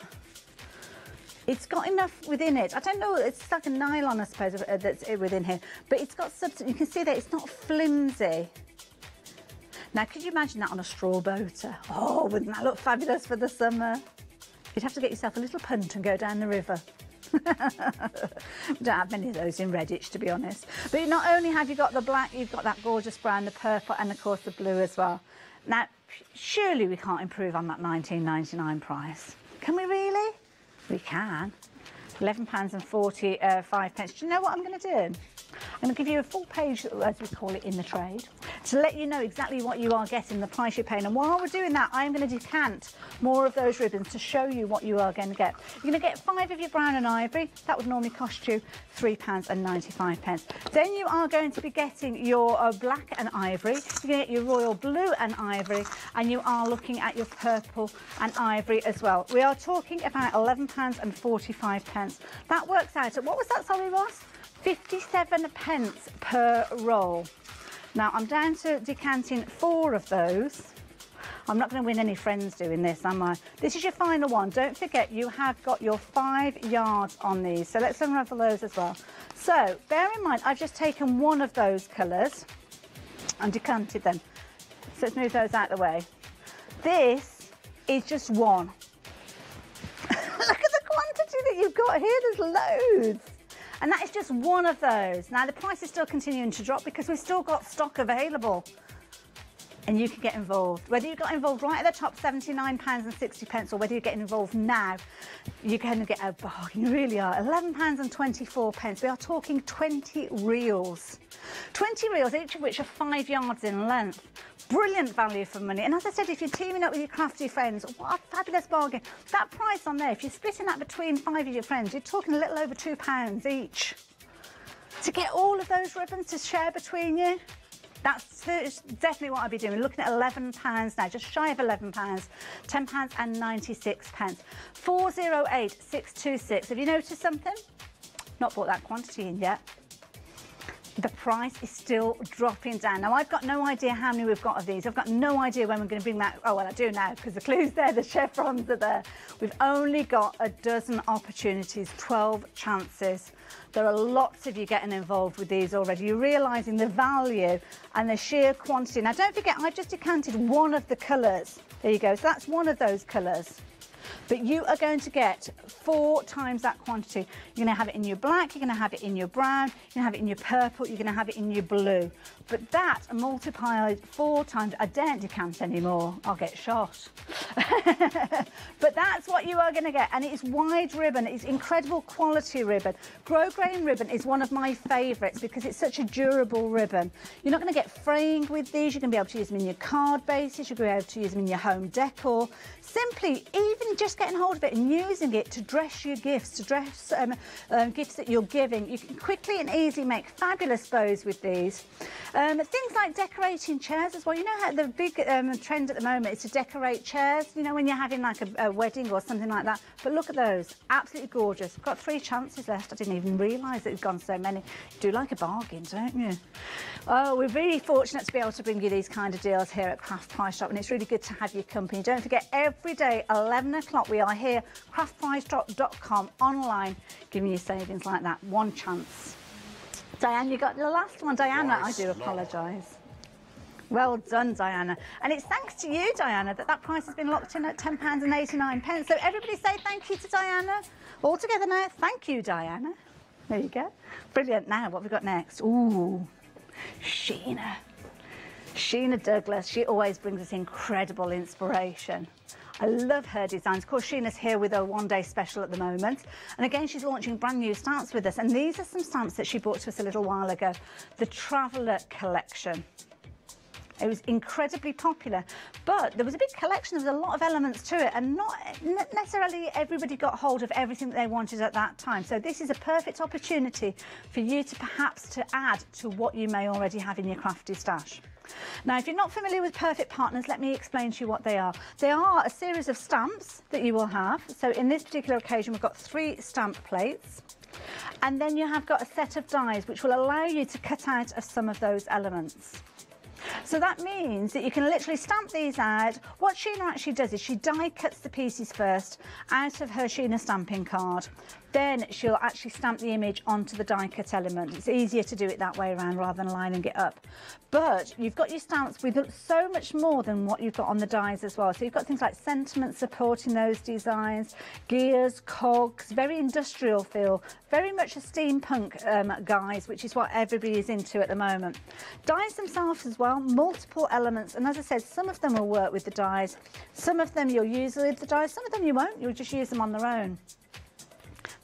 It's got enough within it. I don't know, it's like a nylon, I suppose, that's within here. But it's got substance. You can see that it's not flimsy. Now, could you imagine that on a straw boater? Oh, wouldn't that look fabulous for the summer? You'd have to get yourself a little punt and go down the river. We don't have many of those in Redditch, to be honest. But not only have you got the black, you've got that gorgeous brown, the purple, and of course the blue as well. Now, surely we can't improve on that £19.99 price. Can we really? We can. £11.45. Do you know what I'm going to do? I'm going to give you a full page, as we call it in the trade, to let you know exactly what you are getting, the price you're paying. And while we're doing that, I'm going to decant more of those ribbons to show you what you are going to get. You're going to get 5 of your brown and ivory. That would normally cost you £3.95. Then you are going to be getting your black and ivory. You're going to get your royal blue and ivory, and you are looking at your purple and ivory as well. We are talking about £11.45. That works out at, what was that, sorry, Ross? 57 pence per roll. Now, I'm down to decanting 4 of those. I'm not going to win any friends doing this, am I? This is your final one. Don't forget, you have got your 5 yards on these. So let's unravel those as well. So, bear in mind, I've just taken one of those colours and decanted them. So let's move those out of the way. This is just one. Look at the quantity that you've got here. There's loads. And that is just one of those. Now, the price is still continuing to drop because we've still got stock available. And you can get involved. Whether you got involved right at the top, £79.60, or whether you're getting involved now, you're going to get a bargain. You really are. £11.24. We are talking 20 reels. 20 reels, each of which are 5 yards in length. Brilliant value for money. And as I said, if you're teaming up with your crafty friends, what a fabulous bargain. That price on there, if you're splitting that between 5 of your friends, you're talking a little over £2 each. To get all of those ribbons to share between you, that's definitely what I'd be doing. Looking at £11 now, just shy of £11, £10.96. 408626. Have you noticed something? Not bought that quantity in yet. the price is still dropping down. Now, I've got no idea how many we've got of these. I've got no idea when we're going to bring that. Oh, well, I do now because the clue's there, the chevrons are there. We've only got a dozen opportunities, 12 chances. There are lots of you getting involved with these already. You're realising the value and the sheer quantity. Now, don't forget, I've just decanted one of the colours. There you go. So that's one of those colours. But you are going to get 4 times that quantity. You're going to have it in your black, you're going to have it in your brown, you're going to have it in your purple, you're going to have it in your blue. But that multiplied 4 times, I daren't decant anymore, I'll get shot. But that's what you are going to get, and it's wide ribbon, it's incredible quality ribbon. Grosgrain ribbon is one of my favourites because it's such a durable ribbon. You're not going to get fraying with these, you're going to be able to use them in your card bases, you're going to be able to use them in your home decor. Simply, even just getting hold of it and using it to dress your gifts, to dress gifts that you're giving. You can quickly and easily make fabulous bows with these. Things like decorating chairs as well. You know how the big trend at the moment is to decorate chairs, you know, when you're having like a wedding or something like that. But look at those, absolutely gorgeous. Got 3 chances left. I didn't even realise that it's gone so many. You do like a bargain, don't you? Oh, we're really fortunate to be able to bring you these kind of deals here at Craft Price Drop, and it's really good to have your company. Don't forget, every day, 11 o'clock, we are here, craftpricedrop.com, online, giving you savings like that. 1 chance. Diane, you got the last one. Diana, I do apologise. Well done, Diana. And it's thanks to you, Diana, that price has been locked in at £10.89. So everybody say thank you to Diana. All together now. Thank you, Diana. There you go. Brilliant. Now, what have we got next? Ooh, Sheena. Sheena Douglas. She always brings us incredible inspiration. I love her designs. Of course, Sheena's here with her one-day special at the moment. And again, she's launching brand new stamps with us. And these are some stamps that she brought to us a little while ago. The Traveller Collection. It was incredibly popular, but there was a big collection. There was a lot of elements to it, and not necessarily everybody got hold of everything that they wanted at that time. So this is a perfect opportunity for you to perhaps add to what you may already have in your crafty stash. Now, if you're not familiar with Perfect Partners, let me explain to you what they are. They are a series of stamps that you will have. So in this particular occasion, we've got 3 stamp plates, and then you have got a set of dies which will allow you to cut out of some of those elements. So that means that you can literally stamp these out. What Sheena actually does is she die cuts the pieces first out of her Sheena stamping card. Then she'll actually stamp the image onto the die cut element. It's easier to do it that way around rather than lining it up. But you've got your stamps with so much more than what you've got on the dies as well. So you've got things like sentiment supporting those designs, gears, cogs, very industrial feel, very much a steampunk guise, which is what everybody is into at the moment. Dies themselves as well, multiple elements, and as I said, some of them will work with the dies, some of them you'll use with the dies, some of them you won't, you'll just use them on their own.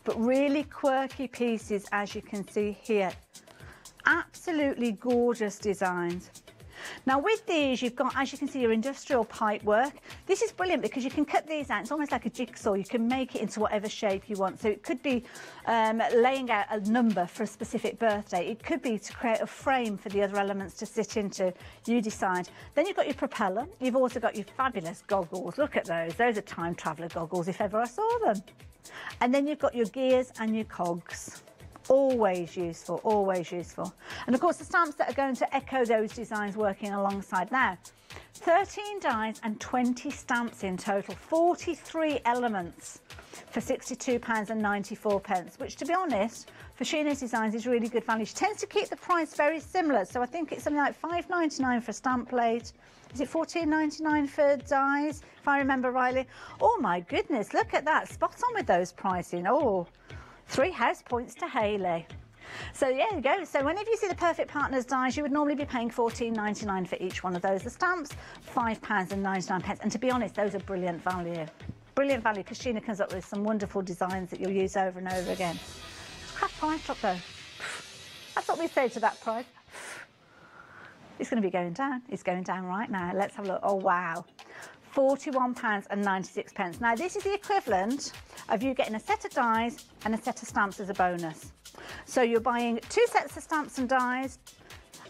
But really quirky pieces, as you can see here. Absolutely gorgeous designs. Now with these, you've got, as you can see, your industrial pipe work. This is brilliant because you can cut these out. It's almost like a jigsaw. You can make it into whatever shape you want. So it could be laying out a number for a specific birthday. It could be to create a frame for the other elements to sit into. You decide. Then you've got your propeller. You've also got your fabulous goggles. Look at those. Those are time traveller goggles if ever I saw them. And then you've got your gears and your cogs. Always useful, always useful. And of course the stamps that are going to echo those designs working alongside now. 13 dies and 20 stamps in total, 43 elements for £62.94, which to be honest, for Sheena's designs is really good value. She tends to keep the price very similar, so I think it's something like £5.99 for a stamp plate. Is it £14.99 for dies, if I remember rightly? Oh my goodness, look at that, spot on with those pricing. Oh, 3 house points to Hayley. So there you go. So whenever you see the Perfect Partners dies, you would normally be paying £14.99 for each one of those. The stamps, £5.99. And to be honest, those are brilliant value. Brilliant value, because Sheena comes up with some wonderful designs that you'll use over and over again. Craft Price Drop though. That's what we say to that price. It's going to be going down. It's going down right now. Let's have a look. Oh, wow. £41.96. Now, this is the equivalent of you getting a set of dies and a set of stamps as a bonus. So you're buying 2 sets of stamps and dies,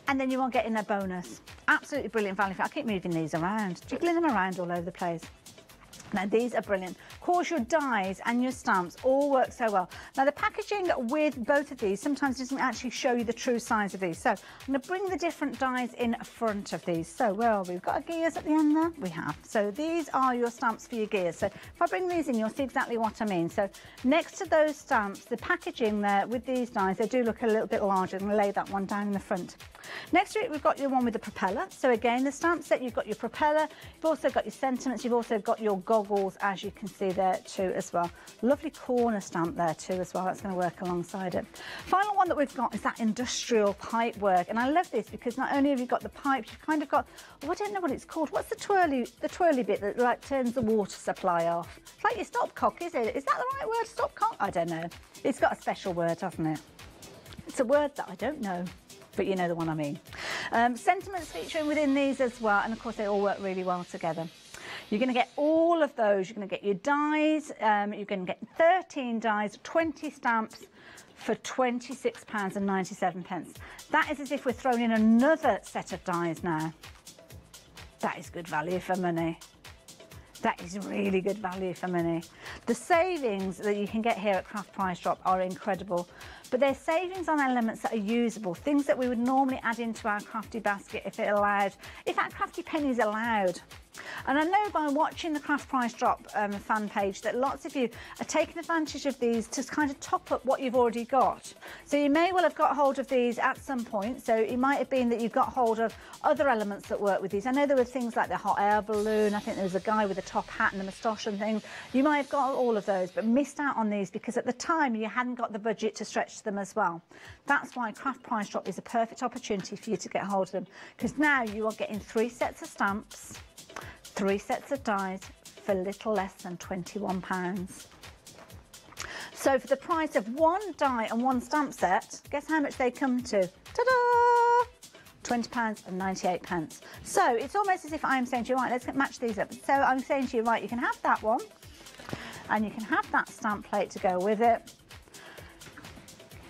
and then you are getting a bonus. Absolutely brilliant value. I keep moving these around, jiggling them around all over the place. Now these are brilliant. Of course your dies and your stamps all work so well. Now the packaging with both of these sometimes doesn't actually show you the true size of these. So I'm going to bring the different dies in front of these. So where are we? We've got our gears at the end there. We have. So these are your stamps for your gears. So if I bring these in, you'll see exactly what I mean. So next to those stamps, the packaging there with these dies, they do look a little bit larger. I'm going to lay that one down in the front. Next to it, we've got your one with the propeller. So again, the stamp set, you've got your propeller, you've also got your sentiments, you've also got your goggles, as you can see there too as well. Lovely corner stamp there too as well. That's going to work alongside it. Final one that we've got is that industrial pipe work. And I love this because not only have you got the pipes, you've kind of got, oh, I don't know what it's called. What's the twirly bit that like turns the water supply off? It's like your stopcock, is it? Is that the right word, stopcock? I don't know. It's got a special word, hasn't it? It's a word that I don't know, but you know the one I mean. Sentiments featuring within these as well, and of course they all work really well together. You're going to get all of those. You're going to get your dies. You're going to get 13 dies, 20 stamps for £26.97. That is as if we're throwing in another set of dies now. That is good value for money. That is really good value for money. The savings that you can get here at Craft Price Drop are incredible, but they're savings on elements that are usable, things that we would normally add into our crafty basket if our crafty pennies allowed. And I know by watching the Craft Price Drop fan page that lots of you are taking advantage of these to kind of top up what you've already got. So you may well have got hold of these at some point. So it might have been that you've got hold of other elements that work with these. I know there were things like the hot air balloon. I think there was a guy with a top hat and a moustache and things. You might have got all of those, but missed out on these because at the time you hadn't got the budget to stretch them as well. That's why Craft Price Drop is a perfect opportunity for you to get hold of them, because now you are getting 3 sets of stamps, 3 sets of dies for little less than £21. So for the price of 1 die and 1 stamp set, guess how much they come to? Ta-da! £20.98. So it's almost as if I'm saying to you, right, let's match these up. So I'm saying to you, right, you can have that one and you can have that stamp plate to go with it.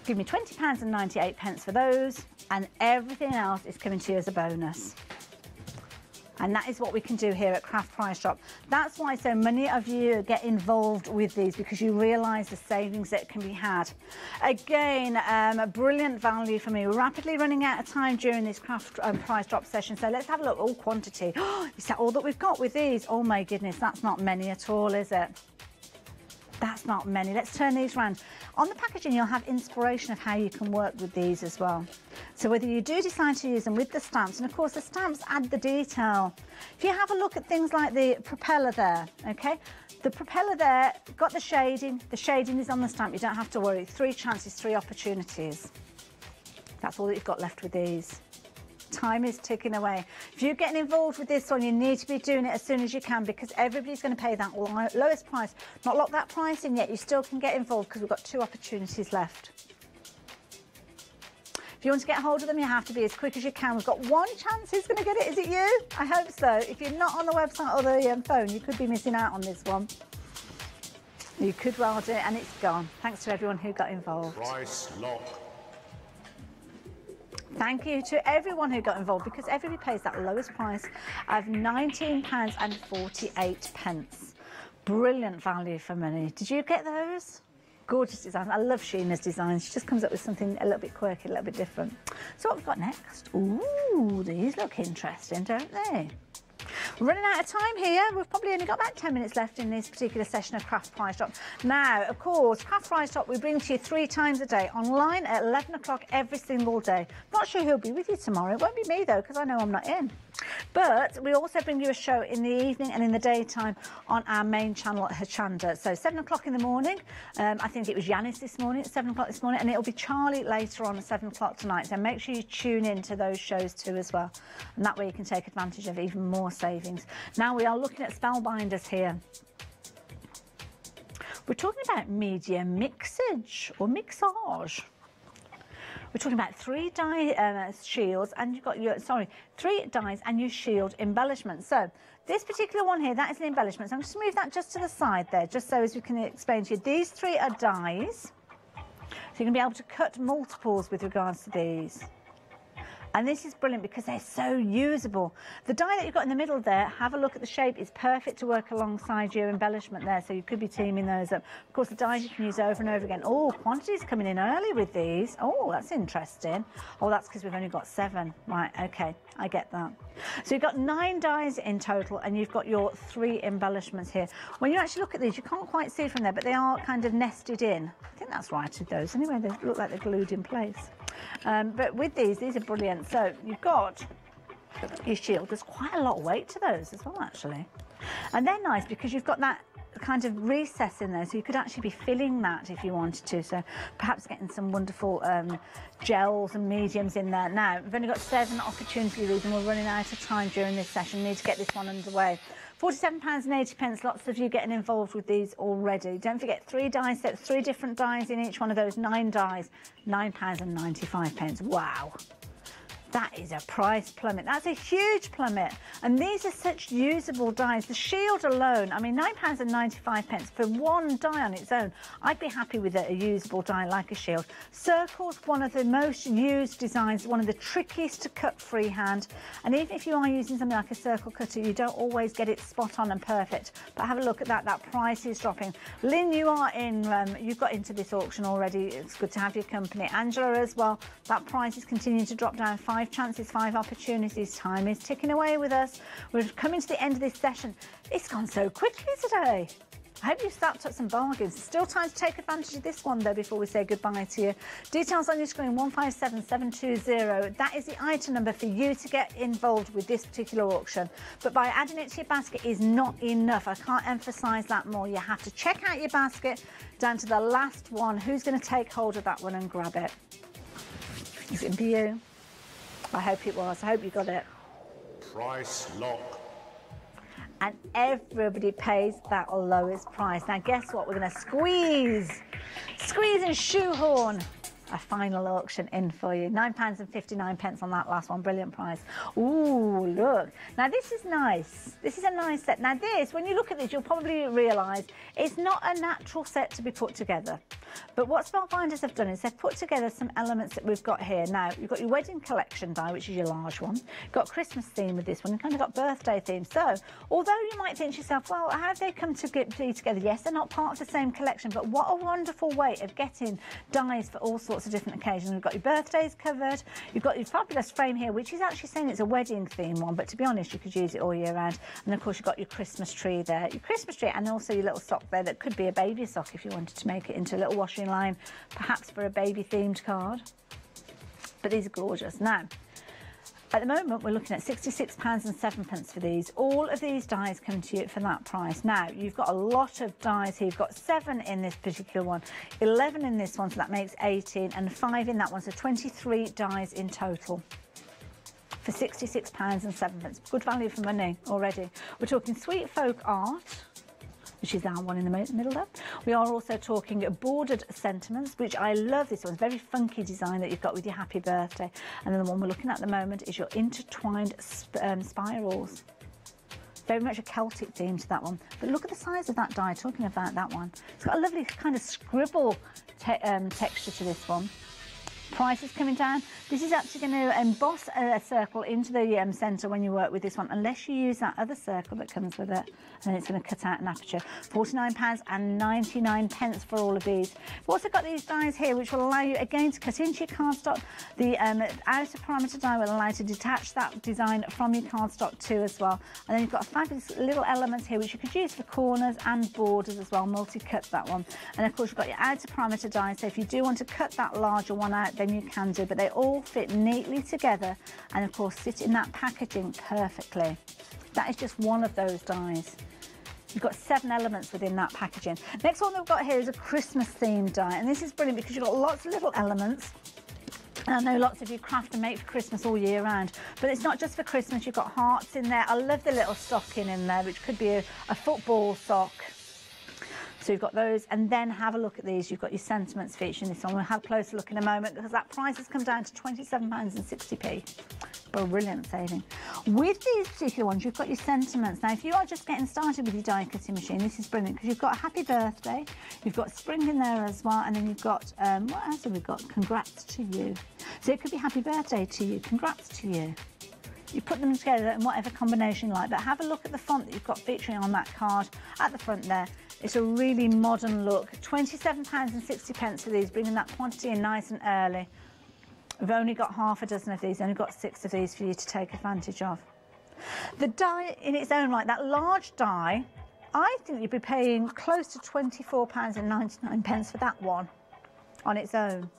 Give me £20.98 for those, and everything else is coming to you as a bonus. And that is what we can do here at Craft Price Drop. That's why so many of you get involved with these, because you realise the savings that can be had. Again, a brilliant value for me. We're rapidly running out of time during this Craft Price Drop session. So let's have a look. All quantity. Is that all that we've got with these? Oh my goodness, that's not many at all, is it? That's not many. Let's turn these around. On the packaging, you'll have inspiration of how you can work with these as well. So whether you do decide to use them with the stamps, and of course the stamps add the detail. If you have a look at things like the propeller there, okay? The propeller there, got the shading. The shading is on the stamp. You don't have to worry. 3 chances, 3 opportunities. That's all that you've got left with these. Time is ticking away. If you're getting involved with this one, you need to be doing it as soon as you can, because everybody's going to pay that lowest price. Not lock that price in yet. You still can get involved because we've got 2 opportunities left. If you want to get hold of them, you have to be as quick as you can. We've got 1 chance. Who's going to get it? Is it you? I hope so. If you're not on the website or the phone, you could be missing out on this one. You could well do it, and it's gone. Thanks to everyone who got involved. Price lock. Thank you to everyone who got involved, because everybody pays that lowest price of £19.48. Brilliant value for money. Did you get those? Gorgeous designs. I love Sheena's designs. She just comes up with something a little bit quirky, a little bit different. So what have we got next? Ooh, these look interesting, don't they? We're running out of time here. We've probably only got about 10 minutes left in this particular session of Craft Price Drop. Now, of course, Craft Price Drop we bring to you 3 times a day, online at 11 o'clock every single day. Not sure who'll be with you tomorrow. It won't be me, though, because I know I'm not in. But we also bring you a show in the evening and in the daytime on our main channel at Hochanda. So 7 o'clock in the morning. I think it was Yanis this morning at 7 o'clock this morning, and it'll be Charlie later on at 7 o'clock tonight. So make sure you tune in to those shows too as well. And that way you can take advantage of even more savings. Now we are looking at spellbinders here. We're talking about media mixage or mixage. We're talking about 3 die shields, and you've got your 3 dies and your shield embellishment. So this particular one here, that is an embellishment. So I'm just going to move that just to the side there, just so as we can explain to you. These 3 are dies. So you're going to be able to cut multiples with regards to these. And this is brilliant because they're so usable. The die that you've got in the middle there, have a look at the shape. It's perfect to work alongside your embellishment there, so you could be teaming those up. Of course, the dies you can use over and over again. Oh, quantity's coming in early with these. Oh, that's interesting. Oh, that's because we've only got 7. Right, okay, I get that. So you've got 9 dies in total, and you've got your 3 embellishments here. When you actually look at these, you can't quite see from there, but they are kind of nested in. I think that's right with those. Anyway, they look like they're glued in place. But with these are brilliant. So you've got your shield. There's quite a lot of weight to those as well, actually. And they're nice because you've got that kind of recess in there, so you could actually be filling that if you wanted to. So perhaps getting some wonderful gels and mediums in there. Now, we've only got 7 opportunity of these, and we're running out of time during this session. We need to get this one underway. £47.80. Lots of you getting involved with these already. Don't forget, 3 die sets, 3 different dies in each one of those, 9 dies, £9.95. Wow. That is a price plummet. That's a huge plummet. And these are such usable dies. The shield alone, I mean, £9.95 for 1 die on its own. I'd be happy with a usable die like a shield. Circles, one of the most used designs, one of the trickiest to cut freehand. And even if you are using something like a circle cutter, you don't always get it spot on and perfect. But have a look at that. That price is dropping. Lynn, you are in, you've got into this auction already. It's good to have your company. Angela as well. That price is continuing to drop down. 5 chances, 5 opportunities. Time is ticking away with us. We're coming to the end of this session. It's gone so quickly today. I hope you've stacked up some bargains. There's still time to take advantage of this one, though, before we say goodbye to you. Details on your screen, 157720. That is the item number for you to get involved with this particular auction. But by adding it to your basket is not enough. I can't emphasise that more. You have to check out your basket down to the last one. Who's going to take hold of that one and grab it? Is it for you? I hope it was. I hope you got it. Price lock. And everybody pays that lowest price. Now, guess what? We're going to squeeze and shoehorn a final auction in for you. £9.59 on that last one. Brilliant price. Ooh, look. Now, this is nice. This is a nice set. Now, this, when you look at this, you'll probably realise it's not a natural set to be put together. But what Spellfinders have done is they've put together some elements that we've got here. Now, you've got your wedding collection die, which is your large one. You've got Christmas theme with this one. You've kind of got birthday theme. So, although you might think to yourself, well, how have they come to be together? Yes, they're not part of the same collection, but what a wonderful way of getting dies for all sorts of different occasions. We've got your birthdays covered. You've got your fabulous frame here, which is actually saying it's a wedding theme one, but to be honest, you could use it all year round. And of course, you've got your Christmas tree there, your Christmas tree, and also your little sock there that could be a baby sock if you wanted to make it into a little washing line, perhaps for a baby themed card. But these are gorgeous. Now, at the moment, we're looking at £66.07 for these. All of these dies come to you for that price. Now, you've got a lot of dies here. You've got 7 in this particular one, 11 in this one, so that makes 18, and 5 in that one, so 23 dies in total for £66.07. Good value for money already. We're talking Sweet Folk Art, which is that one in the middle there. We are also talking bordered sentiments, which I love. This one's very funky design that you've got with your happy birthday. And then the one we're looking at the moment is your intertwined spirals. Very much a Celtic theme to that one. But look at the size of that die, talking about that one. It's got a lovely kind of scribble texture to this one. Price is coming down. This is actually going to emboss a circle into the centre when you work with this one, unless you use that other circle that comes with it, and it's going to cut out an aperture. £49.99 for all of these. We've also got these dies here, which will allow you again to cut into your cardstock. The outer parameter die will allow you to detach that design from your cardstock too as well. And then you've got fabulous little elements here, which you could use for corners and borders as well. Multi-cut that one. And of course, you've got your outer parameter die. So if you do want to cut that larger one out, then you can do, but they all fit neatly together and of course sit in that packaging perfectly. That is just one of those dies. You've got 7 elements within that packaging. Next one we've got here is a Christmas themed die, and this is brilliant because you've got lots of little elements. And I know lots of you craft and make for Christmas all year round, but it's not just for Christmas. You've got hearts in there. I love the little stocking in there, which could be a football sock. So you've got those, and then have a look at these. You've got your sentiments feature in this one. We'll have a closer look in a moment because that price has come down to £27.60p. Brilliant saving. With these particular ones, you've got your sentiments. Now, if you are just getting started with your die cutting machine, this is brilliant because you've got a happy birthday, you've got spring in there as well, and then you've got, what else have we got? Congrats to you. So it could be happy birthday to you, congrats to you. You put them together in whatever combination you like, but have a look at the font that you've got featuring on that card at the front there. It's a really modern look. £27.60 for these, bringing that quantity in nice and early. We've only got half a dozen of these, only got 6 of these for you to take advantage of. The die in its own right, that large die, I think you'd be paying close to £24.99 for that one on its own.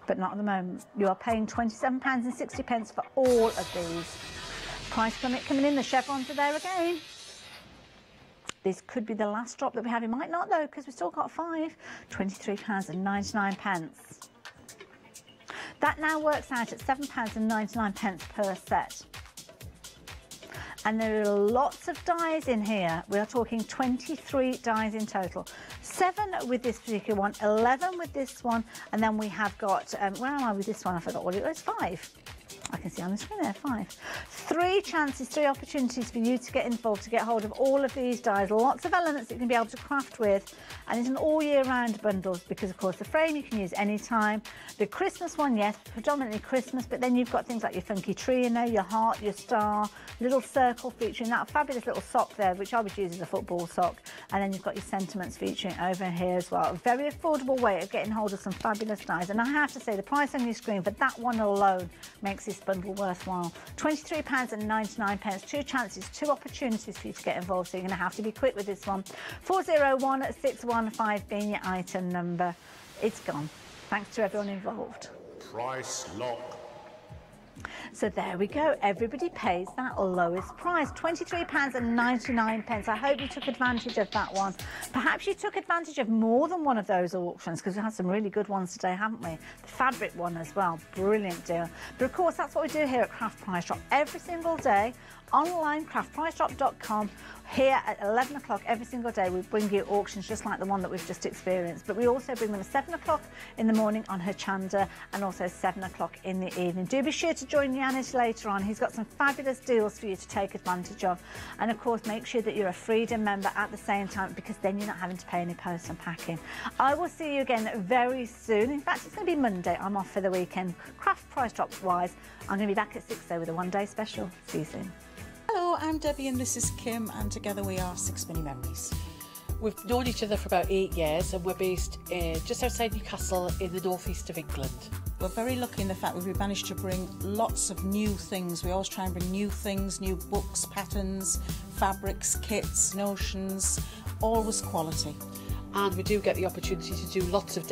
But not at the moment. You are paying £27.60 for all of these. Price coming in, the chevrons are there again. This could be the last drop that we have. It might not though, because we've still got 5. £23.99. That now works out at £7.99 per set. And there are lots of dies in here. We are talking 23 dies in total. 7 with this particular one, 11 with this one, and then we have got, where am I with this one? I forgot what it was, 5. I can see on the screen there, 5. 3 chances, 3 opportunities for you to get involved, to get hold of all of these dies. Lots of elements that you can be able to craft with. And it's an all year round bundle because, of course, the frame you can use any time. The Christmas one, yes, predominantly Christmas, but then you've got things like your funky tree in there, your heart, your star, little circle featuring that fabulous little sock there, which I would use as a football sock. And then you've got your sentiments featuring over here as well. A very affordable way of getting hold of some fabulous dies. And I have to say, the price on your screen for that one alone makes this bundle worthwhile. £23.99, 2 chances, 2 opportunities for you to get involved, so you're going to have to be quick with this one. 401615 being your item number. It's gone. Thanks to everyone involved. Price lock. So there we go. Everybody pays that lowest price, £23.99. I hope you took advantage of that one. Perhaps you took advantage of more than one of those auctions because we had some really good ones today, haven't we? The fabric one as well. Brilliant deal. But of course, that's what we do here at Craft Price Drop every single day. Online, craftpricedrop.com. Here at 11 o'clock every single day, we bring you auctions just like the one that we've just experienced. But we also bring them at 7 o'clock in the morning on Hochanda and also 7 o'clock in the evening. Do be sure to join Yanis later on. He's got some fabulous deals for you to take advantage of. And of course, make sure that you're a Freedom member at the same time because then you're not having to pay any post and packing. I will see you again very soon. In fact, it's going to be Monday. I'm off for the weekend. Craft Price Drops wise, I'm going to be back at 6 though with a one-day special. See you soon. Hello, I'm Debbie and this is Kim, and together we are 6 Mini Memories. We've known each other for about 8 years and we're based just outside Newcastle in the northeast of England. We're very lucky in the fact that we've managed to bring lots of new things. We always try and bring new things, new books, patterns, fabrics, kits, notions, always quality. And we do get the opportunity to do lots of